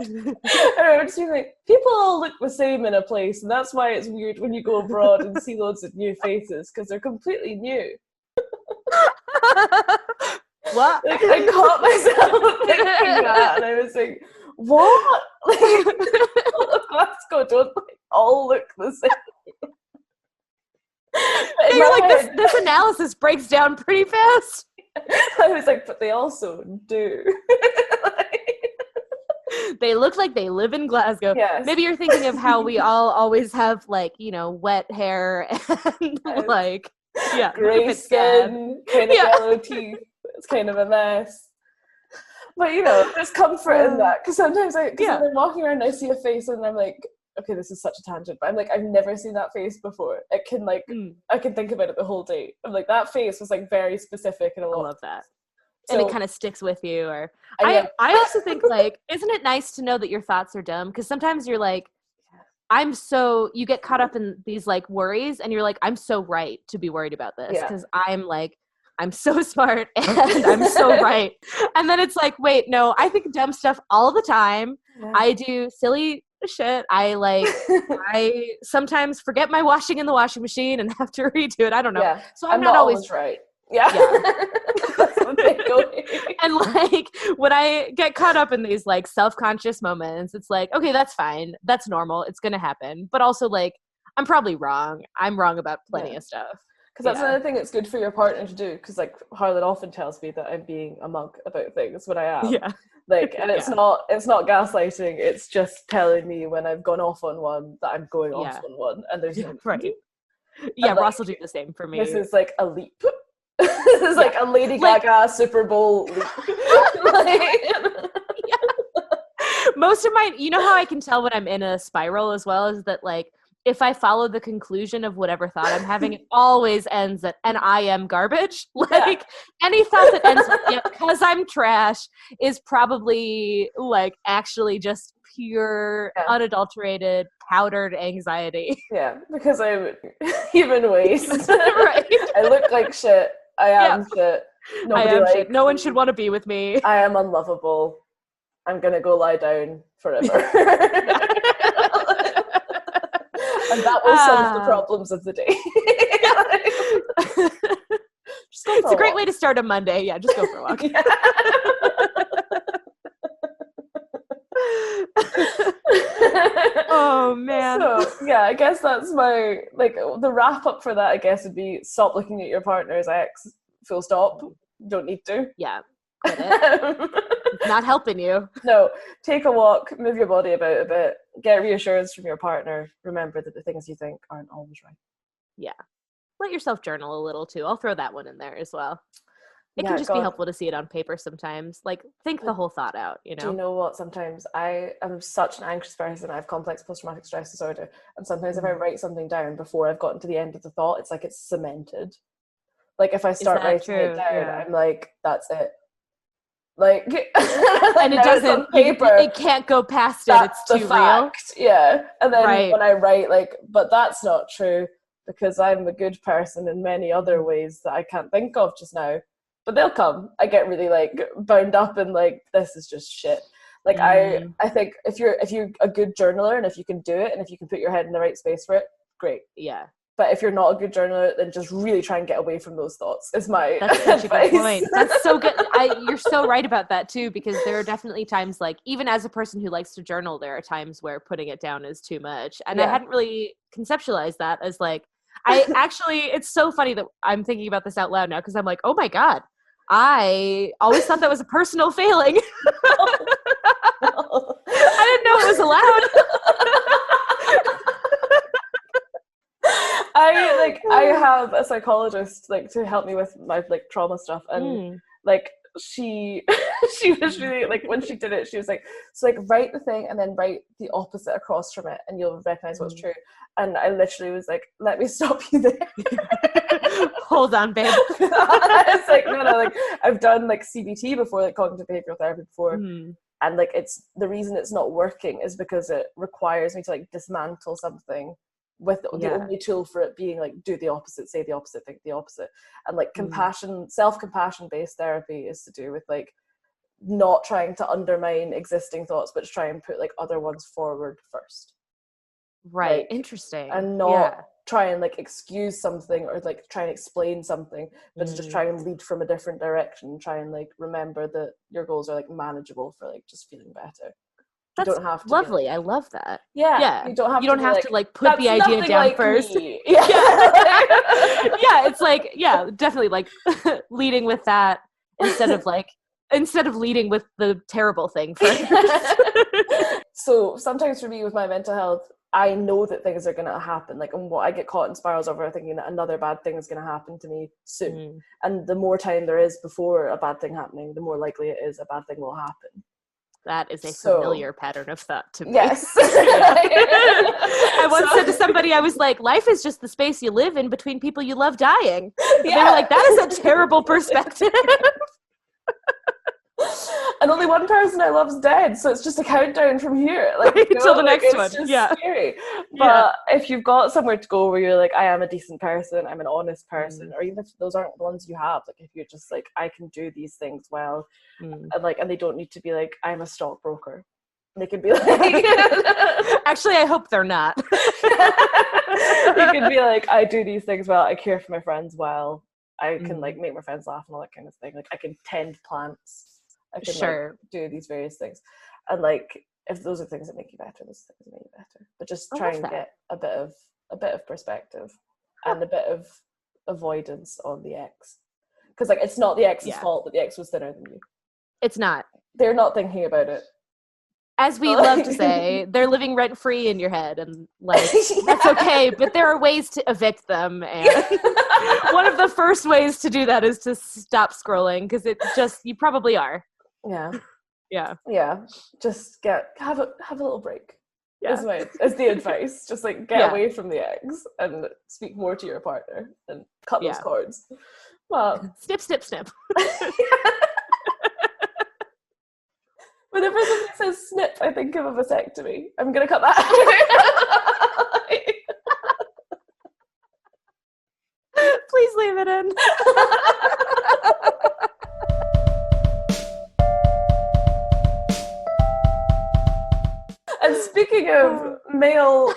I remember just being like, people all look the same in a place, and that's why it's weird when you go abroad and see loads of new faces, because they're completely new. What? Like, I caught myself thinking that, and I was like, what? Like, all of Glasgow don't like all look the same. You're like, this analysis breaks down pretty fast. I was like, but they also do. They look like they live in Glasgow. Yes. Maybe you're thinking of how we all always have like, wet hair and like Yeah. Grey skin, kind of yellow teeth. It's kind of a mess. But, you know, there's comfort in that. Because sometimes when I'm walking around, I see a face and I'm like, okay, this is such a tangent. But I'm like, I've never seen that face before. It can, like, I can think about it the whole day. I'm like, that face was, like, very specific and a lot. I love that. So, and it kind of sticks with you. Or I also think, like, isn't it nice to know that your thoughts are dumb? Because sometimes you're like, you get caught up in these, like, worries, and you're like, I'm so right to be worried about this. Because I'm so smart and I'm so right. And then it's like, wait, no, I think dumb stuff all the time. Yeah. I do silly shit. I sometimes forget my washing in the washing machine and have to redo it. I don't know. Yeah. So I'm not always right. Yeah. And like when I get caught up in these like self-conscious moments, it's like, okay, that's fine. That's normal. It's going to happen. But also like, I'm probably wrong. I'm wrong about plenty of stuff. Because that's another thing it's good for your partner to do. Because like Harlan often tells me that I'm being a mug about things when I am. Yeah. Like, and it's not gaslighting. It's just telling me when I've gone off on one that I'm going off on one, and there's no right. Yeah, and, Ross will do the same for me. This is like a leap. This is like a Lady Gaga Super Bowl leap. Most of my, you know how I can tell when I'm in a spiral as well, is that like, if I follow the conclusion of whatever thought I'm having, it always ends at, and I am garbage. Like any thought that ends with, because I'm trash is probably like actually just pure, unadulterated, powdered anxiety. Yeah, because I'm human waste. Right. I look like shit. I am shit. Shit. No one should want to be with me. I am unlovable. I'm going to go lie down forever. And that will solve the problems of the day. It's a great way to start a Monday. Yeah, just go for a walk. Oh man. So yeah, I guess that's my the wrap up for that. I guess would be stop looking at your partner's ex. Full stop. Don't need to. Yeah. Quit it. It's not helping you. No, take a walk, move your body about a bit, get reassurance from your partner. Remember that the things you think aren't always right. Yeah. Let yourself journal a little too. I'll throw that one in there as well. It can just be helpful to see it on paper sometimes. Like, think the whole thought out, you know? Do you know what? Sometimes I am such an anxious person. I have complex post-traumatic stress disorder. And sometimes if I write something down before I've gotten to the end of the thought, it's like it's cemented. Like, if I start writing it down, I'm like, that's it. Like, and it doesn't, paper, it can't go past it. It's too real. Yeah. And then when I write, like, but that's not true because I'm a good person in many other ways that I can't think of just now. But they'll come. I get really like bound up and like, this is just shit. Like I think if you're a good journaler and if you can do it and if you can put your head in the right space for it, great. Yeah. But if you're not a good journaler, then just really try and get away from those thoughts. Is my That's such advice. A good point. That's so good. You're so right about that too, because there are definitely times, like even as a person who likes to journal, there are times where putting it down is too much, and I hadn't really conceptualized that as like. It's so funny that I'm thinking about this out loud now because I'm like, oh my god, I always thought that was a personal failing. I didn't know it was allowed. I have a psychologist like to help me with my like trauma stuff, and like she was really like when she did it, she was like, so like write the thing and then write the opposite across from it, and you'll recognize what's true. And I literally was like, let me stop you there. Hold on, babe. It's like no, like I've done like CBT before, like cognitive behavioral therapy before, and like it's the reason it's not working is because it requires me to like dismantle something with the only tool for it being like do the opposite, say the opposite, think the opposite. And like self-compassion based therapy is to do with like not trying to undermine existing thoughts but to try and put like other ones forward first, right? Like, interesting. And not try and like excuse something or like try and explain something, but to just try and lead from a different direction, try and like remember that your goals are like manageable for like just feeling better. That's lovely. Like, I love that. Yeah. You don't have to like put the idea down like first. Yeah. It's like, definitely like leading with that instead of leading with the terrible thing first. So sometimes for me with my mental health, I know that things are going to happen. Like, and what I get caught in spirals over thinking that another bad thing is going to happen to me soon. And the more time there is before a bad thing happening, the more likely it is a bad thing will happen. That is a familiar pattern of thought to me. Yes. I once said to somebody, I was like, life is just the space you live in between people you love dying. And they were like, that is a terrible perspective. And only one person I love's dead, so it's just a countdown from here. Like, until the next one. It's just scary. But if you've got somewhere to go where you're like, I am a decent person, I'm an honest person, or even if those aren't the ones you have, like if you're just like, I can do these things well, and they don't need to be like, I'm a stockbroker. They can be like, actually, I hope they're not. They can be like, I do these things well, I care for my friends well, I can like make my friends laugh and all that kind of thing. Like I can tend plants. I can like, do these various things, and like if those are things that make you better, those things make you better. But just try and get a bit of perspective and a bit of avoidance on the ex, because like it's not the ex's fault that the ex was thinner than you. It's not. They're not thinking about it. As we love to say, they're living rent free in your head, and like that's okay. But there are ways to evict them, and one of the first ways to do that is to stop scrolling, because you probably are. Yeah. Just have a little break. Is the advice. Just like get away from the ex and speak more to your partner and cut those cords. Well, snip. Whenever somebody says snip, I think of a vasectomy. I'm gonna cut that. Please leave it in. And speaking of male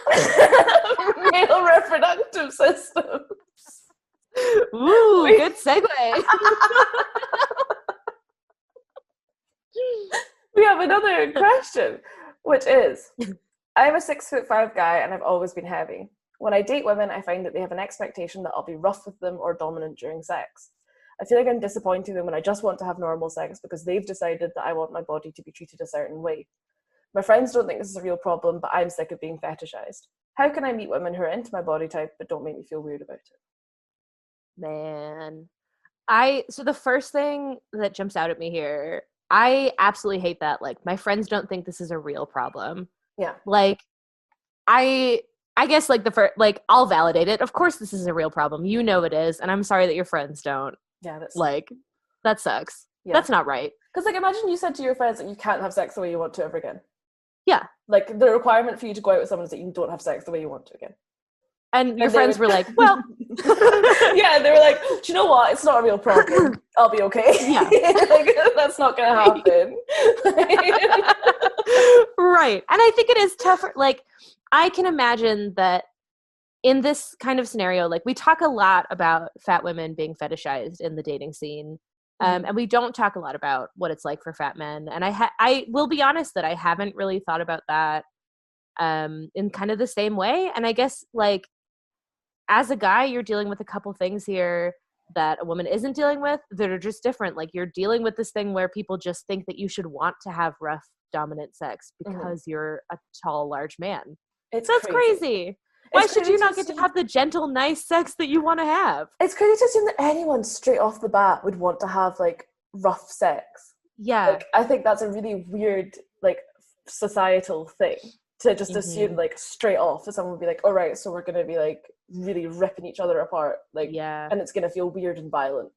reproductive systems. Ooh, good segue. We have another question, which is, I'm a 6'5" guy and I've always been heavy. When I date women, I find that they have an expectation that I'll be rough with them or dominant during sex. I feel like I'm disappointing them when I just want to have normal sex because they've decided that I want my body to be treated a certain way. My friends don't think this is a real problem, but I'm sick of being fetishized. How can I meet women who are into my body type but don't make me feel weird about it? Man. So the first thing that jumps out at me here, I absolutely hate that. Like, my friends don't think this is a real problem. Yeah. Like, I guess, like, I'll validate it. Of course this is a real problem. You know it is, and I'm sorry that your friends don't. Yeah, that sucks. Yeah. That's not right. Because, like, imagine you said to your friends that you can't have sex the way you want to ever again. Yeah. Like, the requirement for you to go out with someone is that you don't have sex the way you want to again. And your friends were like, well. Yeah, they were like, do you know what? It's not a real problem. I'll be okay. Yeah. Like, that's not going to happen. Right. And I think it is tougher. Like, I can imagine that in this kind of scenario, like, we talk a lot about fat women being fetishized in the dating scene. And we don't talk a lot about what it's like for fat men. And I will be honest that I haven't really thought about that in kind of the same way. And I guess, like, as a guy, you're dealing with a couple things here that a woman isn't dealing with that are just different. Like, you're dealing with this thing where people just think that you should want to have rough, dominant sex because you're a tall, large man. That's crazy. Why should you not get to have the gentle, nice sex that you want to have? It's crazy to assume that anyone straight off the bat would want to have, like, rough sex. Yeah. Like, I think that's a really weird, like, societal thing to just assume, like, straight off that someone would be like, all right, so we're going to be, like, really ripping each other apart. Like, and it's going to feel weird and violent.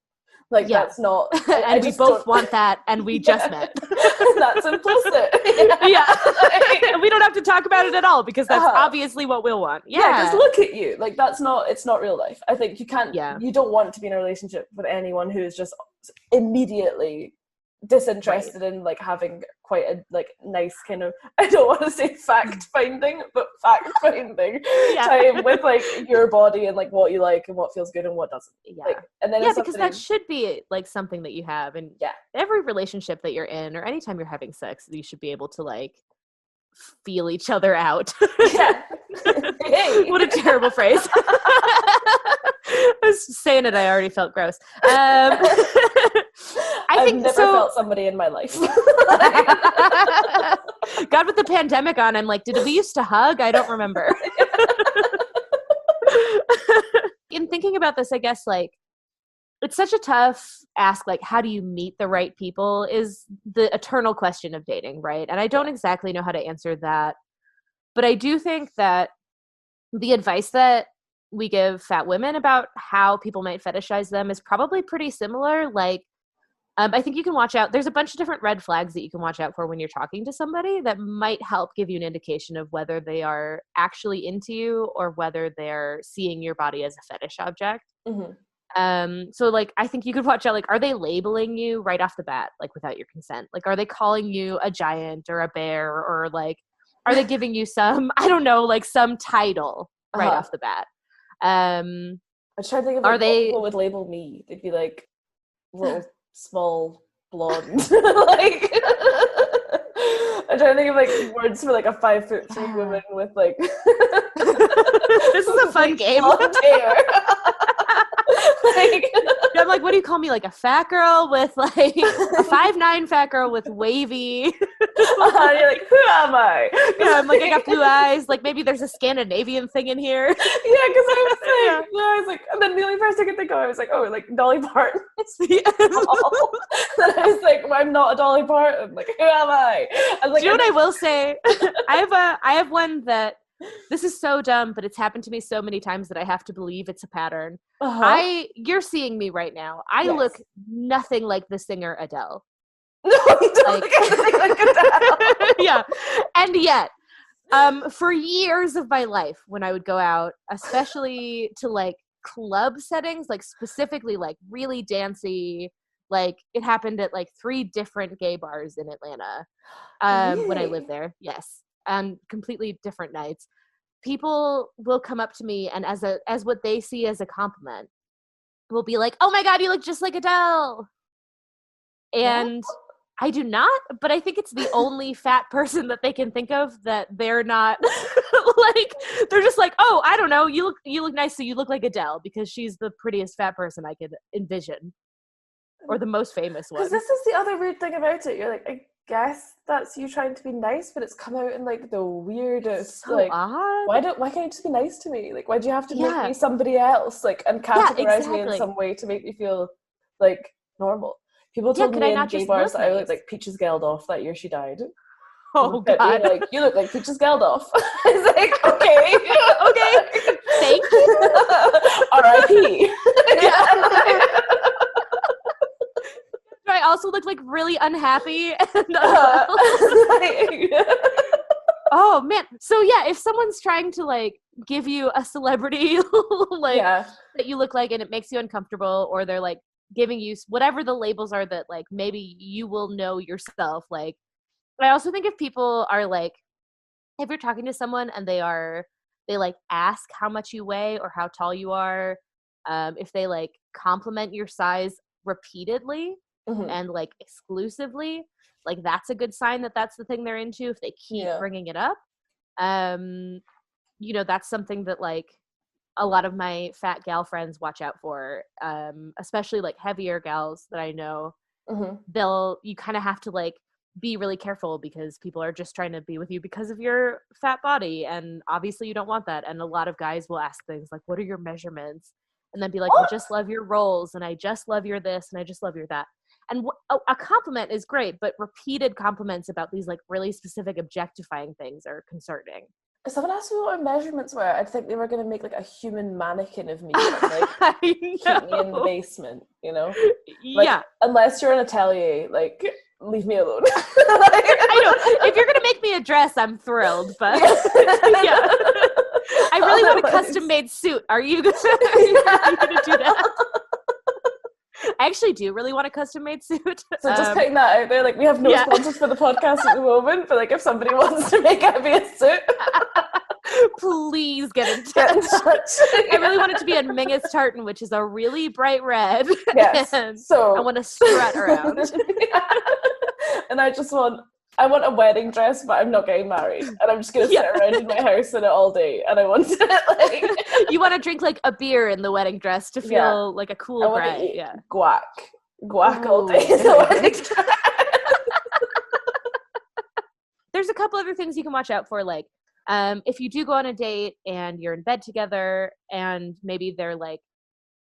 Like, that's not... And we both want that, and we just met. That's implicit. Yeah. We don't have to talk about it at all, because that's obviously what we'll want. Yeah, because look at you. Like, it's not real life. I think you can't... You don't want to be in a relationship with anyone who is just immediately disinterested in, like, having quite a, like, nice kind of, I don't want to say fact finding, but fact finding time with, like, your body and, like, what you like and what feels good and what doesn't. Like, and then because that should be, like, something that you have, and every relationship that you're in, or anytime you're having sex, you should be able to, like, feel each other out. Hey. What a terrible phrase. I was saying it, I already felt gross. I've never felt somebody in my life. God, with the pandemic on, I'm like, did we used to hug? I don't remember. In thinking about this, I guess, like, it's such a tough ask, like, how do you meet the right people is the eternal question of dating, right? And I don't exactly know how to answer that. But I do think that the advice that we give fat women about how people might fetishize them is probably pretty similar. Like, I think you can watch out. There's a bunch of different red flags that you can watch out for when you're talking to somebody that might help give you an indication of whether they are actually into you or whether they're seeing your body as a fetish object. So like, I think you could watch out, like, are they labeling you right off the bat, like without your consent? Like, are they calling you a giant or a bear, or like, are they giving you some, I don't know, like some title right off the bat? I'm trying to think of, like, what people would label me. They'd be like, little small blonde. Like, I'm trying to think of, like, words for, like, a 5'3" woman with, like, this is a fun game. Hair. Like, I'm like, what do you call me? Like a fat girl with like a 5'9" fat girl with wavy. You're like, who am I? Yeah, I'm like, I got blue eyes. Like, maybe there's a Scandinavian thing in here. Yeah, because I was like, and then the only person I could think of, I was like, oh, like Dolly Parton. Then I was like, well, I'm not a Dolly Parton. Like, who am I? Like, do you know what I will say? I have one that, this is so dumb, but it's happened to me so many times that I have to believe it's a pattern. You're seeing me right now. I look nothing like the singer Adele. No, you don't look anything like Adele. Yeah. And yet, for years of my life, when I would go out, especially to like club settings, like specifically like really dancey, like it happened at like 3 different gay bars in Atlanta when I lived there. Yes. And completely different nights. People will come up to me and as what they see as a compliment will be like, oh my God, you look just like Adele. And I do not, but I think it's the only fat person that they can think of that they're not like, they're just like, oh, I don't know, you look nice, so you look like Adele because she's the prettiest fat person I could envision, or the most famous one. Because this is the other weird thing about it. You're like, I guess that's you trying to be nice, but it's come out in like the weirdest, so like, odd. why can't you just be nice to me? Like, why do you have to make me somebody else, like, and categorize me in some way to make me feel like normal? People told me in gay bars that I looked like Peaches Geldof that year she died. Oh God! Like, you look like Peaches Geldof. I was like, okay, okay, thank you. R.I.P. I also look like really unhappy. And, oh man. So yeah, if someone's trying to like give you a celebrity like that you look like and it makes you uncomfortable, or they're like giving you whatever the labels are that like maybe you will know yourself, like, I also think if people are like, if you're talking to someone and they like ask how much you weigh or how tall you are, if they like compliment your size repeatedly and like exclusively, like that's a good sign that that's the thing they're into. If they keep bringing it up, you know, that's something that like a lot of my fat gal friends watch out for, especially like heavier gals that I know. You kind of have to like be really careful because people are just trying to be with you because of your fat body, and obviously you don't want that. And a lot of guys will ask things like, what are your measurements? And then be like, I just love your rolls, and I just love your this, and I just love your that. And a compliment is great, but repeated compliments about these like really specific objectifying things are concerning. If someone asked me what my measurements were, I'd think they were going to make like a human mannequin of me and like keep me in the basement, you know? Like, yeah. Unless you're an atelier, like, leave me alone. I know. If you're going to make me a dress, I'm thrilled, but yeah. I really want a custom-made suit. Are you going to do that? I actually do really want a custom-made suit. So just putting that out there, like, we have no sponsors for the podcast at the moment, but like, if somebody wants to make Abby a suit, please get in touch. I really want it to be a Mingus tartan, which is a really bright red. Yes. So I want to strut around. And I want a wedding dress, but I'm not getting married, and I'm just gonna sit around in my house in it all day. And I want it like you want to drink like a beer in the wedding dress to feel like a cool bride. Guac all day in the wedding dress. There's a couple other things you can watch out for. Like, if you do go on a date and you're in bed together and maybe they're like,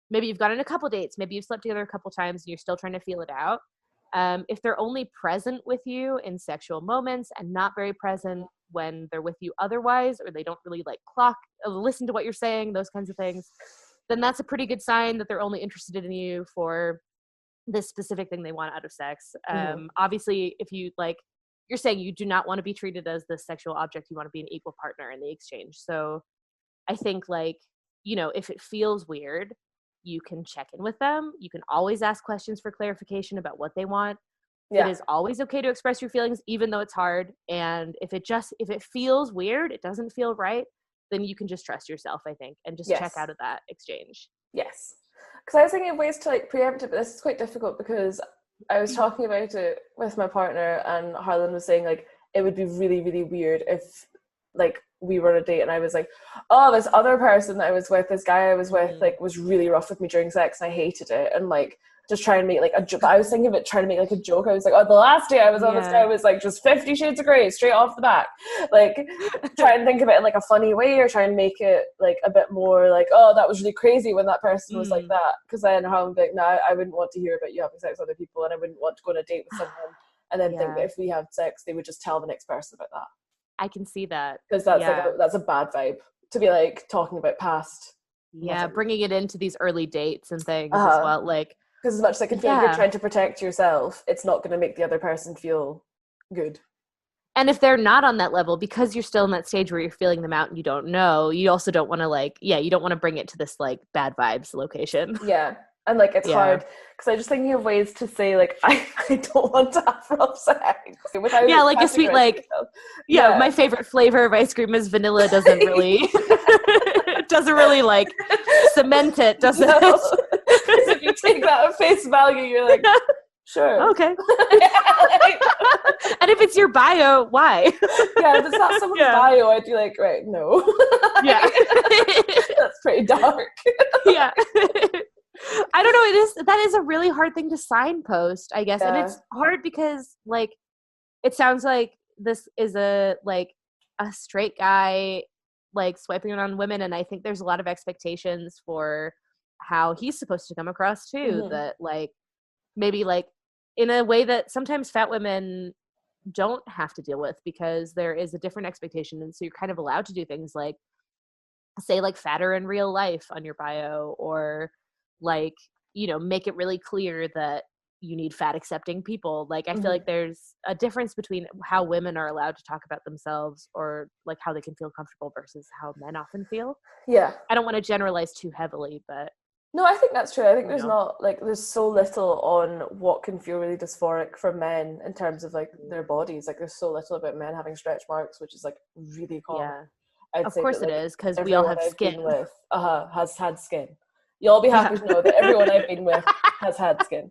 maybe you've gone on a couple dates, maybe you've slept together a couple times and you're still trying to feel it out. If they're only present with you in sexual moments and not very present when they're with you otherwise, or they don't really like listen to what you're saying, those kinds of things, then that's a pretty good sign that they're only interested in you for this specific thing they want out of sex. Obviously, if you like, you're saying you do not want to be treated as the sexual object, you want to be an equal partner in the exchange. So I think, like, you know, if it feels weird, you can check in with them. You can always ask questions for clarification about what they want. It is always okay to express your feelings, even though it's hard. And if it feels weird, it doesn't feel right, then you can just trust yourself, I think, and just check out of that exchange. Yes. Because I was thinking of ways to like preempt it, but this is quite difficult because I was talking about it with my partner and Harlan was saying like it would be really, really weird if like we were on a date and I was like, oh, this other person that I was with, this guy I was with, like was really rough with me during sex and I hated it, and like just try and make like a joke. I was thinking of it trying to make like a joke. I was like, oh, the last day I was on this guy was like just 50 Shades of Grey straight off the bat. Like try and think of it in like a funny way, or try and make it like a bit more like, oh, that was really crazy when that person was like that. Because then Harlan would be like, no, I wouldn't want to hear about you having sex with other people, and I wouldn't want to go on a date with someone and then think that if we had sex they would just tell the next person about that. I can see that. Because that's like that's a bad vibe to be like talking about past. Bringing it into these early dates and things as well. Like, because as much as I can feel like you're trying to protect yourself, it's not going to make the other person feel good. And if they're not on that level, because you're still in that stage where you're feeling them out and you don't know, you also don't want to like, you don't want to bring it to this like bad vibes location. Yeah. And like it's hard because I'm just thinking of ways to say like I don't want to have rough sex without like a sweet like my favorite flavor of ice cream is vanilla. Doesn't really like cement it, does it? No. If you take that at face value, you're like, sure, okay. And if it's your bio, why? If it's not someone's bio, I'd be like, right, no. That's pretty dark. I don't know. That is a really hard thing to signpost, I guess. And it's hard because like, it sounds like this is a straight guy, like swiping on women. And I think there's a lot of expectations for how he's supposed to come across too, that like, maybe like in a way that sometimes fat women don't have to deal with because there is a different expectation. And so you're kind of allowed to do things like say like fatter in real life on your bio, or like, you know, make it really clear that you need fat accepting people. Like, I feel like there's a difference between how women are allowed to talk about themselves, or like how they can feel comfortable, versus how men often feel. Yeah. I don't want to generalize too heavily, but. No, I think that's true. I think there's so little on what can feel really dysphoric for men in terms of like their bodies. Like there's so little about men having stretch marks, which is like really common. Yeah. Of course it is, because we all have skin. Has had skin. You'll all be happy to know that everyone I've been with has had skin.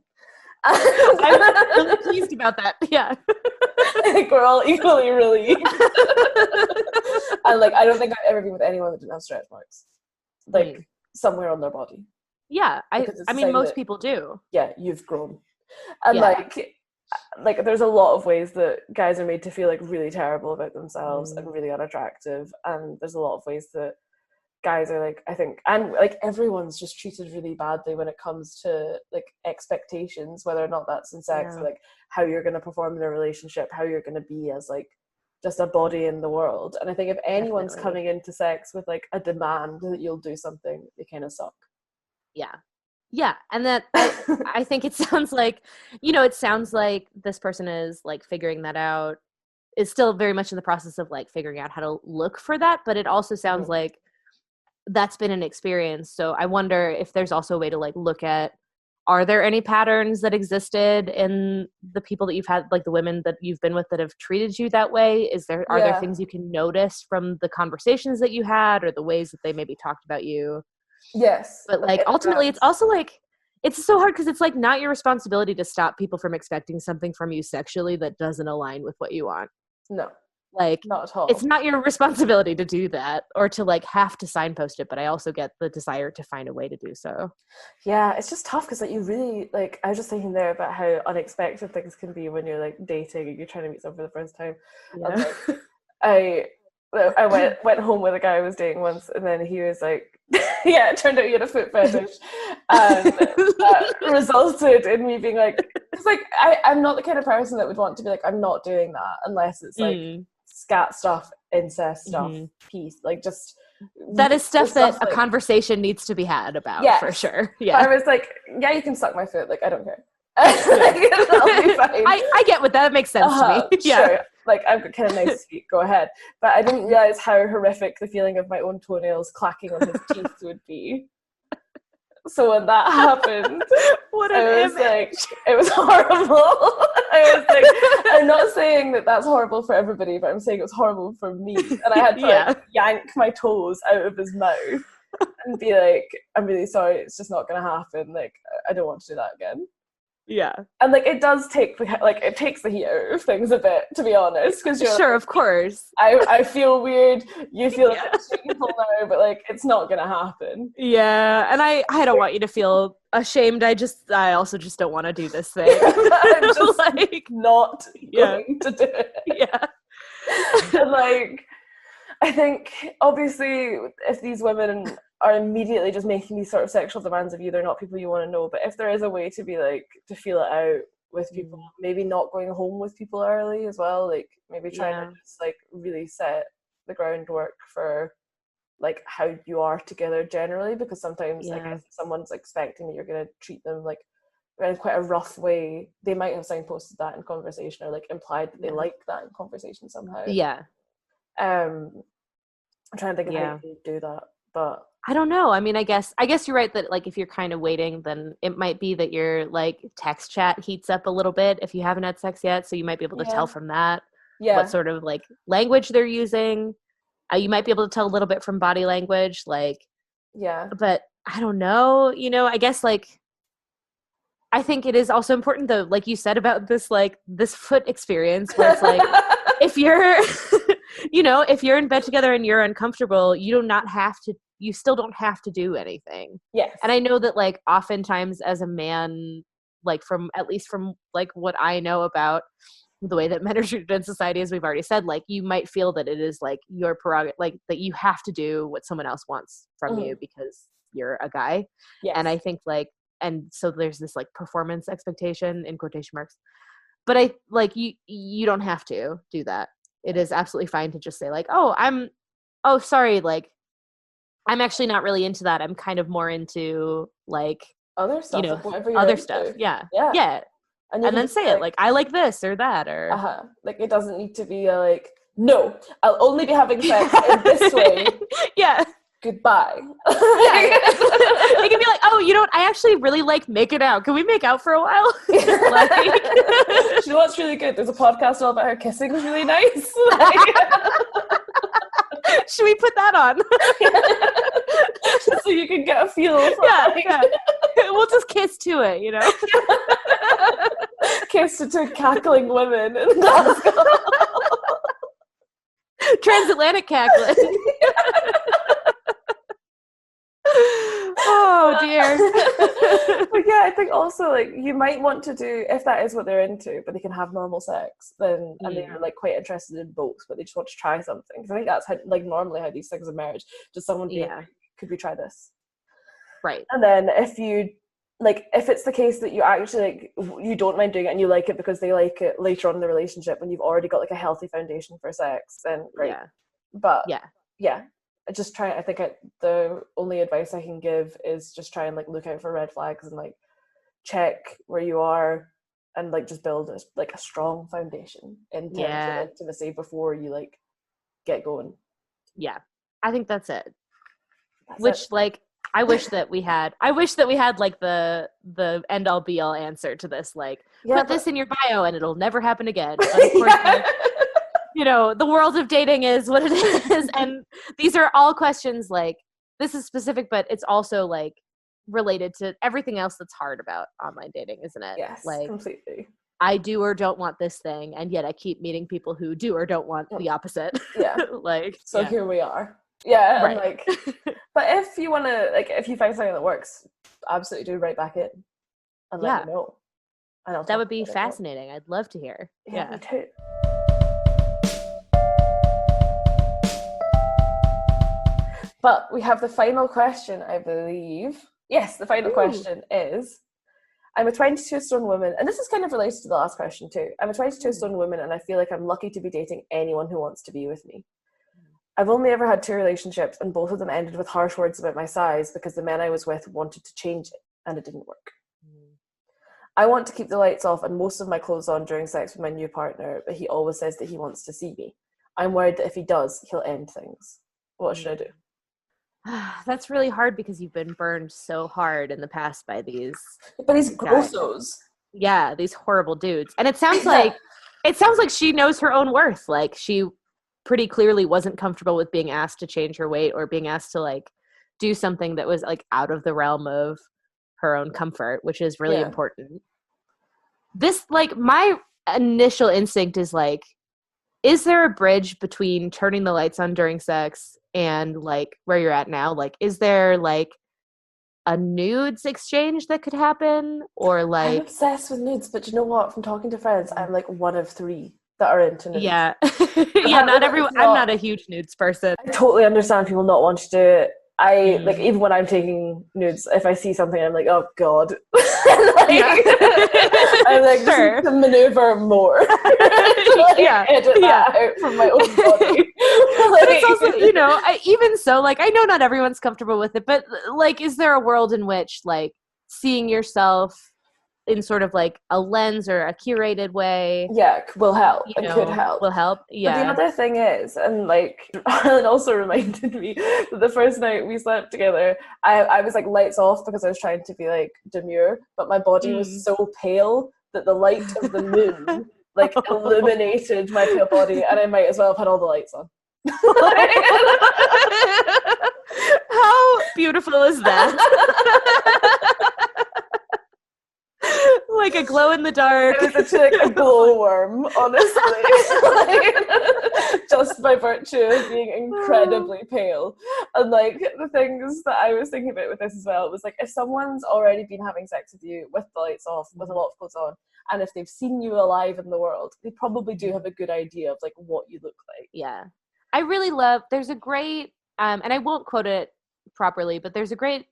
I'm really pleased about that. Yeah. I think we're all equally relieved. And like, I don't think I've ever been with anyone that didn't have stretch marks, like somewhere on their body. Yeah, I mean, most people do. Yeah, you've grown. And like there's a lot of ways that guys are made to feel like really terrible about themselves and really unattractive, and there's a lot of ways that guys are like, I think, and like everyone's just treated really badly when it comes to like expectations, whether or not that's in sex, or like how you're going to perform in a relationship, how you're going to be as like just a body in the world. And I think if anyone's coming into sex with like a demand that you'll do something, they kind of suck. Yeah, and that I think it sounds like, you know, it sounds like this person is like figuring that out, is still very much in the process of like figuring out how to look for that, but it also sounds like that's been an experience. So I wonder if there's also a way to like look at, are there any patterns that existed in the people that you've had, like the women that you've been with that have treated you that way? Are there things you can notice from the conversations that you had, or the ways that they maybe talked about you? Yes. But like ultimately it's also like, it's so hard because it's like not your responsibility to stop people from expecting something from you sexually that doesn't align with what you want. No. Like, not at all. it's not your responsibility to do that or to like have to signpost it, but I also get the desire to find a way to do so. Yeah, it's just tough because like you really like. I was just thinking there about how unexpected things can be when you're like dating and you're trying to meet someone for the first time. And Yeah. like, I went home with a guy I was dating once, and then he was like, yeah, it turned out he had a foot fetish, and that resulted in me being like, because like I'm not the kind of person that would want to be like, I'm not doing that unless it's like scat stuff, incest stuff, peace, like just that is stuff that a like, conversation needs to be had about, for sure. Yeah, but I was like, yeah, you can suck my foot, like I don't care. Like, I'll be fine. I get what that makes sense to me. Yeah, sure. Like I've got kind of nice feet, go ahead. But I didn't realize how horrific the feeling of my own toenails clacking on his teeth would be. So when that happened, what an image. Like, it was horrible. I was like, I'm not saying that that's horrible for everybody, but I'm saying it was horrible for me. And I had to like yank my toes out of his mouth and be like, I'm really sorry, it's just not going to happen. Like, I don't want to do that again. Yeah. And like it does take it takes the heat out of things a bit, to be honest, because you're sure, like, of course. I feel weird, you feel a bit shameful now, but like it's not gonna happen. Yeah, and I don't want you to feel ashamed. I also just don't want to do this thing. I'm just like not going to do it. Yeah. And like I think obviously if these women are immediately just making these sort of sexual demands of you, they're not people you want to know. But if there is a way to be like, to feel it out with people, maybe not going home with people early as well, like maybe trying to just like really set the groundwork for like how you are together generally, because sometimes like if someone's expecting that you're going to treat them like in quite a rough way, they might have signposted that in conversation or like implied that they like that in conversation somehow. I'm trying to think of how you do that, but I don't know. I mean, I guess you're right that like if you're kind of waiting, then it might be that your like text chat heats up a little bit if you haven't had sex yet. So you might be able to tell from that what sort of like language they're using. You might be able to tell a little bit from body language, like But I don't know. You know, I guess like I think it is also important though, like you said about this like this foot experience where it's like if you're you know, if you're in bed together and you're uncomfortable, you still don't have to do anything. Yes. And I know that like oftentimes as a man, like at least from like what I know about the way that men are treated in society, as we've already said, like you might feel that it is like your prerogative, like that you have to do what someone else wants from you because you're a guy. Yes. And I think like, and so there's this like performance expectation in quotation marks, but I like you don't have to do that. It is absolutely fine to just say like, sorry, like I'm actually not really into that. I'm kind of more into like other stuff, you know, like whatever you're other into. Stuff. Yeah. And then say it like I like this or that or like it doesn't need to be like no, I'll only be having sex in this way. Goodbye. It can be like, oh, you know what? I actually really like making out. Can we make out for a while? Like, you know what's really good? There's a podcast all about how kissing is really nice. Should we put that on? So you can get a feel for We'll just kiss to it, you know? Kiss to cackling women in Glasgow. Transatlantic cackling. Oh dear. But yeah, I think also like you might want to do, if that is what they're into, but they can have normal sex, then and they're like quite interested in both, but they just want to try something. Because I think that's how like normally how these things emerge. Just someone being like, could we try this? Right. And then if you like, if it's the case that you actually like you don't mind doing it and you like it because they like it later on in the relationship when you've already got like a healthy foundation for sex, then great. But just try. I think the only advice I can give is just try and like look out for red flags and like check where you are and like just build a strong foundation in terms of intimacy before you like get going. Yeah, I think that's it. Like I wish that we had like the end all be all answer to this, like put this in your bio and it'll never happen again. But of course, like, you know, the world of dating is what it is, and these are all questions like this is specific, but it's also like related to everything else that's hard about online dating, isn't it? Yes, like completely. I do or don't want this thing, and yet I keep meeting people who do or don't want the opposite. Yeah. Like, so here we are. Yeah, right. and like, but if you want to, like, if you find something that works, absolutely do write back in and let me know. And I'll that would be fascinating. I'd love to hear. Yeah, me too. But we have the final question, I believe. Yes, the final question is, I'm a 22-stone woman, and this is kind of related to the last question too. I'm a 22-stone woman, and I feel like I'm lucky to be dating anyone who wants to be with me. I've only ever had 2 relationships, and both of them ended with harsh words about my size because the men I was with wanted to change it, and it didn't work. I want to keep the lights off and most of my clothes on during sex with my new partner, but he always says that he wants to see me. I'm worried that if he does, he'll end things. What should I do? That's really hard because you've been burned so hard in the past by these. But these grossos. Yeah, these horrible dudes. And it sounds like she knows her own worth. Like, she pretty clearly wasn't comfortable with being asked to change her weight or being asked to like do something that was like out of the realm of her own comfort, which is really important. This, like, my initial instinct is like, is there a bridge between turning the lights on during sex and like where you're at now? Like, is there like a nudes exchange that could happen? Or like, I'm obsessed with nudes, but you know what? From talking to friends, I'm like one of 3 that are into nudes. Yeah. Yeah, not everyone. I'm not a huge nudes person. I totally understand people not wanting to do it. I like, even when I'm taking nudes, if I see something, I'm like, oh god. I'm like, just need to maneuver more. Edit that out from my own body. But it's also, you know, even so, like, I know not everyone's comfortable with it, but like, is there a world in which like seeing yourself in sort of like a lens or a curated way will help and could help. Will help. Yeah. But the other thing is, and like Arlen also reminded me that the first night we slept together, I was like lights off because I was trying to be like demure, but my body was so pale that the light of the moon like illuminated my pale body, and I might as well have had all the lights on. How beautiful is that? Like a glow in the dark. It was actually like a glowworm, honestly. Just by virtue of being incredibly pale. And like the things that I was thinking about with this as well was like, if someone's already been having sex with you with the lights off, with a lot of clothes on, and if they've seen you alive in the world, they probably do have a good idea of like what you look like. Yeah. I really love, there's a great, and I won't quote it properly, but there's a great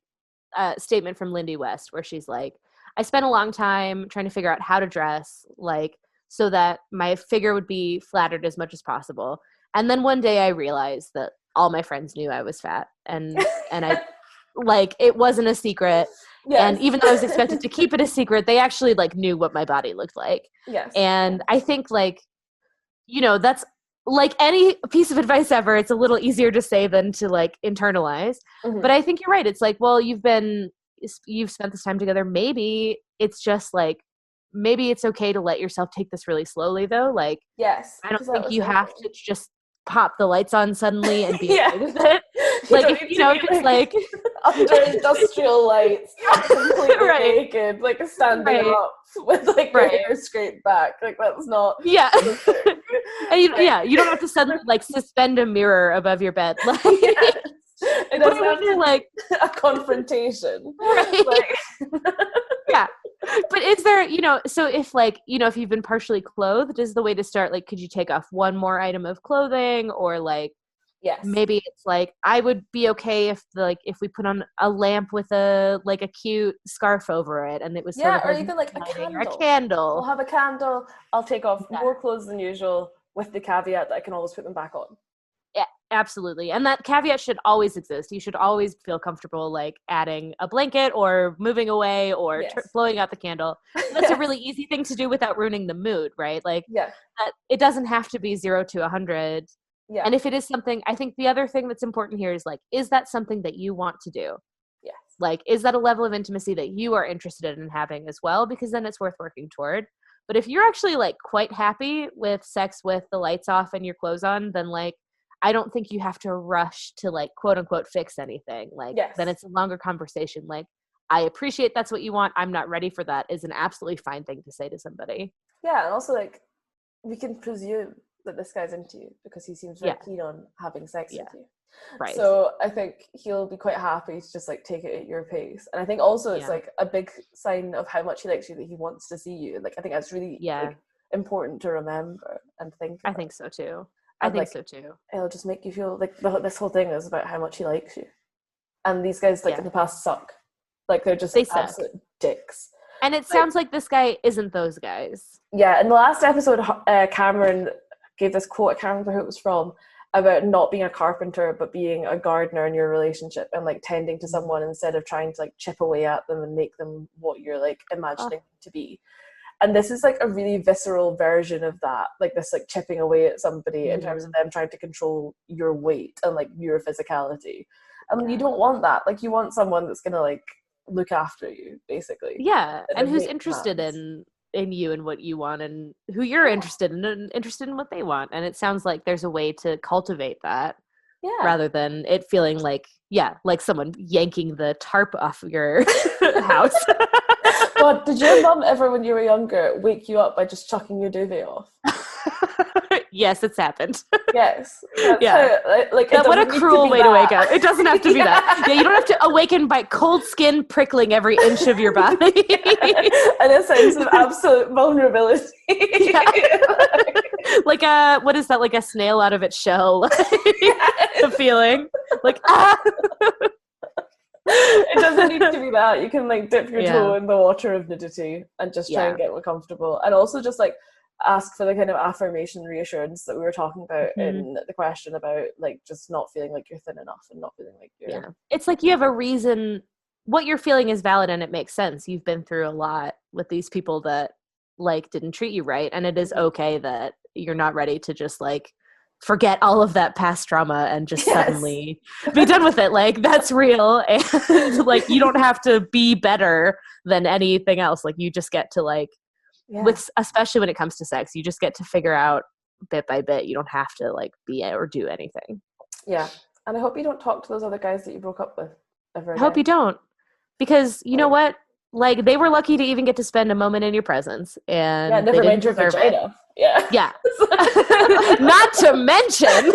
statement from Lindy West where she's like, I spent a long time trying to figure out how to dress, like, so that my figure would be flattered as much as possible. And then one day I realized that all my friends knew I was fat, and I, like, it wasn't a secret. Yes. And even though I was expected to keep it a secret, they actually like knew what my body looked like. Yes. And I think, like, you know, that's like any piece of advice ever. It's a little easier to say than to like internalize. Mm-hmm. But I think you're right. It's like, well, you've spent this time together. Maybe it's just like, maybe it's okay to let yourself take this really slowly though. Like, yes, I don't think you have to just pop the lights on suddenly and be okay with it. Like, if, you know, it's like under industrial lights, completely naked, like standing up with like your hair scraped back. Like, that's not. Yeah. And you don't have to suddenly like suspend a mirror above your bed. Like, it doesn't have to like a confrontation. Right. Like, yeah. But is there, you know, so if like, you know, if you've been partially clothed, is the way to start, like, could you take off one more item of clothing, or like, yes, maybe it's like, I would be okay if if we put on a lamp with a cute scarf over it, and it was sort of or even like a candle. We'll have a candle. I'll take off more clothes than usual, with the caveat that I can always put them back on. Yeah, absolutely. And that caveat should always exist. You should always feel comfortable like adding a blanket or moving away or blowing out the candle. That's a really easy thing to do without ruining the mood, right? Like, it doesn't have to be 0 to 100. Yeah. And if it is something, I think the other thing that's important here is like, is that something that you want to do? Yes. Like, is that a level of intimacy that you are interested in having as well? Because then it's worth working toward. But if you're actually like quite happy with sex with the lights off and your clothes on, then like, I don't think you have to rush to like quote unquote fix anything. Like, then it's a longer conversation. Like, I appreciate that's what you want. I'm not ready for that is an absolutely fine thing to say to somebody. Yeah, and also like we can presume that this guy's into you because he seems very keen on having sex with you. Right. So I think he'll be quite happy to just like take it at your pace. And I think also it's like a big sign of how much he likes you that he wants to see you. Like I think that's really like, important to remember and think about. I think so too. I think so too. It'll just make you feel like this whole thing is about how much he likes you. And these guys like in the past suck. Like they're just absolute dicks. And it sounds like this guy isn't those guys. Yeah, in the last episode, Cameron gave this quote, I can't remember who it was from, about not being a carpenter but being a gardener in your relationship and like tending to someone instead of trying to like chip away at them and make them what you're like imagining them to be. And this is like a really visceral version of that, like this like chipping away at somebody in terms of them trying to control your weight and like your physicality. And you don't want that. Like you want someone that's gonna like look after you, basically. Yeah, and who's interested in you and what you want and who you're interested in and interested in what they want. And it sounds like there's a way to cultivate that rather than it feeling like someone yanking the tarp off your house. God, did your mum ever when you were younger wake you up by just chucking your duvet off? Yes, it's happened. Yes. How, like what a cruel way to wake up. It doesn't have to be that. Yeah, you don't have to awaken by cold skin prickling every inch of your body. And a sense of absolute vulnerability. Like a, what is that, like a snail out of its shell? The feeling. Like, ah! It doesn't need to be that. You can like dip your toe in the water of nudity and just try and get more comfortable. And also just like ask for the kind of affirmation reassurance that we were talking about in the question about like just not feeling like you're thin enough and not feeling like you're it's like you have a reason. What you're feeling is valid and it makes sense. You've been through a lot with these people that like didn't treat you right, and it is okay that you're not ready to just like forget all of that past trauma and just suddenly be done with it. Like that's real, and like you don't have to be better than anything else. Like you just get to like with, especially when it comes to sex, you just get to figure out bit by bit. You don't have to like be or do anything. Yeah. And I hope you don't talk to those other guys that you broke up with ever again. I hope you don't, because you know what? Like they were lucky to even get to spend a moment in your presence, and never mind your vagina. Yeah. Not to mention.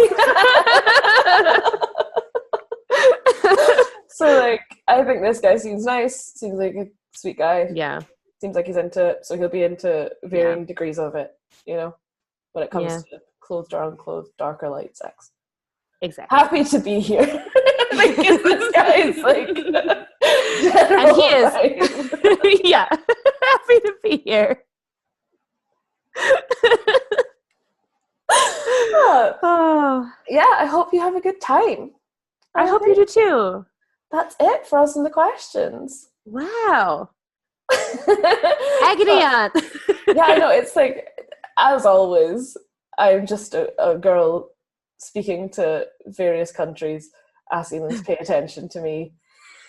So like, I think this guy seems nice. Seems like a sweet guy. Yeah. Seems like he's into it, so he'll be into varying degrees of it, you know, when it comes to clothed or unclothed, dark or light sex. Exactly. Happy to be here. Like, this guy is like, and he is, happy to be here. Yeah, I hope you have a good time. I hope you do too. That's it for us in the questions. Wow. Agony on. Yeah, I know. It's like, as always, I'm just a girl speaking to various countries, asking them to pay attention to me.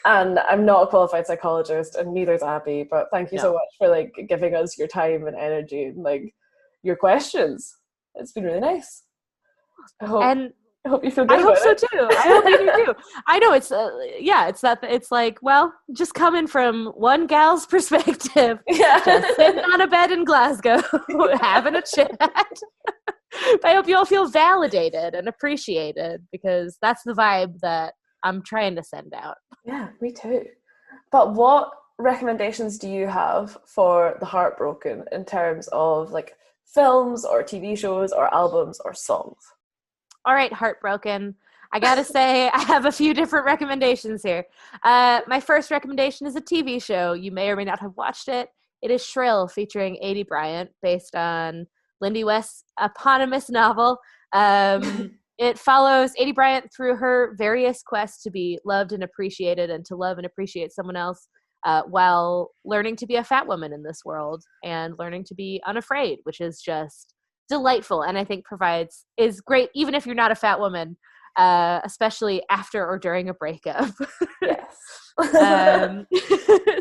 And I'm not a qualified psychologist, and neither is Abby. But thank you so much for like giving us your time and energy and like your questions. It's been really nice. I hope you feel good. I hope so too. I hope you do too. I know it's it's like, well, just coming from one gal's perspective, just sitting on a bed in Glasgow, having a chat. I hope you all feel validated and appreciated, because that's the vibe that I'm trying to send out. Yeah, me too. But what recommendations do you have for the heartbroken in terms of like films or TV shows or albums or songs? All right, heartbroken. I gotta say, I have a few different recommendations here. My first recommendation is a TV show. You may or may not have watched it. It is Shrill, featuring Aidy Bryant, based on Lindy West's eponymous novel. It follows Aidy Bryant through her various quests to be loved and appreciated, and to love and appreciate someone else, while learning to be a fat woman in this world and learning to be unafraid, which is just delightful, and I think is great even if you're not a fat woman, especially after or during a breakup. Yes.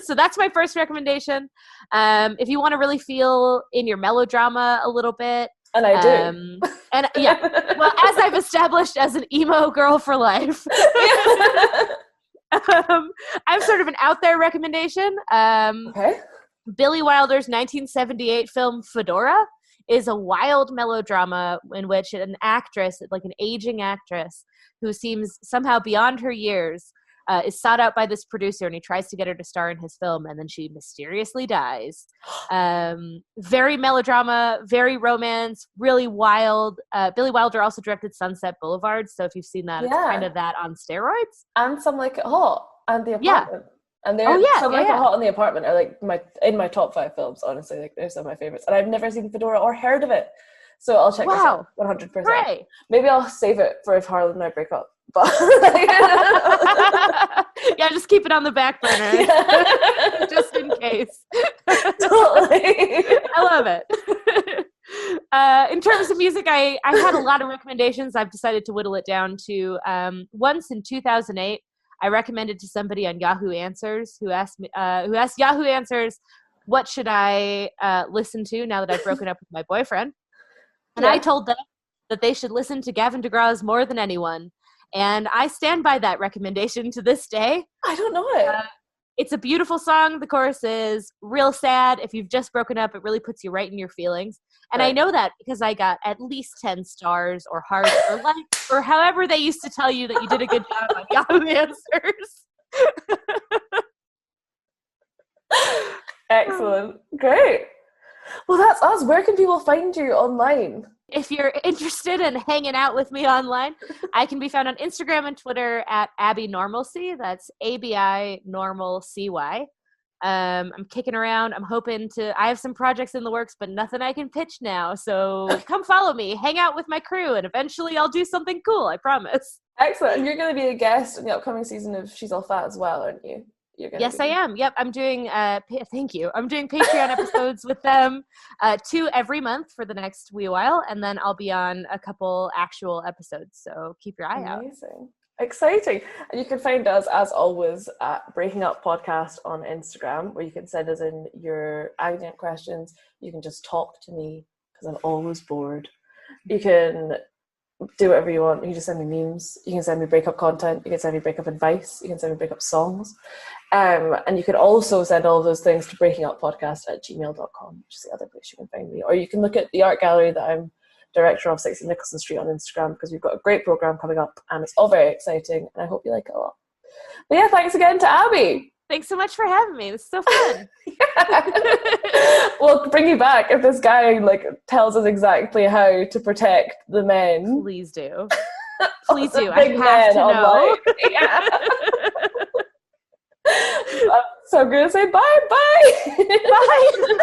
So that's my first recommendation. If you want to really feel in your melodrama a little bit, and I do, and well, as I've established as an emo girl for life, I'm sort of an out there recommendation. Okay. Billy Wilder's 1978 film Fedora is a wild melodrama in which an actress, like an aging actress, who seems somehow beyond her years, is sought out by this producer, and he tries to get her to star in his film, and then she mysteriously dies. Very melodrama, very romance, really wild. Billy Wilder also directed Sunset Boulevard, so if you've seen that, it's kind of that on steroids. And Some Like It Hot and The Apartment. Yeah. And Some Like It Hot and The Apartment are like in my top 5 films, honestly. Like, they're some of my favorites. And I've never seen Fedora or heard of it. So I'll check this out 100%. Hooray. Maybe I'll save it for if Harlan and I break up. But yeah, just keep it on the back burner. Just in case. Totally. I love it. In terms of music, I had a lot of recommendations. I've decided to whittle it down to once in 2008, I recommended to somebody on Yahoo Answers who asked Yahoo Answers, what should I listen to now that I've broken up with my boyfriend? And I told them that they should listen to Gavin DeGraw's More Than Anyone. And I stand by that recommendation to this day. I don't know it. It's a beautiful song. The chorus is real sad. If you've just broken up, it really puts you right in your feelings. And I know that because I got at least 10 stars or hearts or likes or however they used to tell you that you did a good job on Yahoo Answers. Excellent. Great. Well, that's us. Where can people find you online? If you're interested in hanging out with me online, I can be found on Instagram and Twitter at Abi Normalcy. That's ABI Normal CY. I'm kicking around. I'm hoping I have some projects in the works, but nothing I can pitch now. So come follow me, hang out with my crew, and eventually I'll do something cool. I promise. Excellent. And you're going to be a guest in the upcoming season of She's All Fat as well, aren't you? Yes, I am. Yep, I'm doing. Thank you. I'm doing Patreon episodes with them, 2 every month for the next wee while, and then I'll be on a couple actual episodes. So keep your eye out. Amazing, exciting, and you can find us as always at Breaking Up Podcast on Instagram, where you can send us in your agony questions. You can just talk to me because I'm always bored. You can do whatever you want. You can just send me memes. You can send me breakup content. You can send me breakup advice. You can send me breakup songs. And you can also send all of those things to breakinguppodcast@gmail.com, which is the other place you can find me. Or you can look at the art gallery that I'm director of, 60 Nicholson Street on Instagram, because we've got a great programme coming up and it's all very exciting and I hope you like it a lot. But yeah, thanks again to Abi. Thanks so much for having me. It's so fun. We'll bring you back if this guy tells us exactly how to protect the men. Please do. Please do. I have to know. Yeah. So I'm going to say bye. Bye.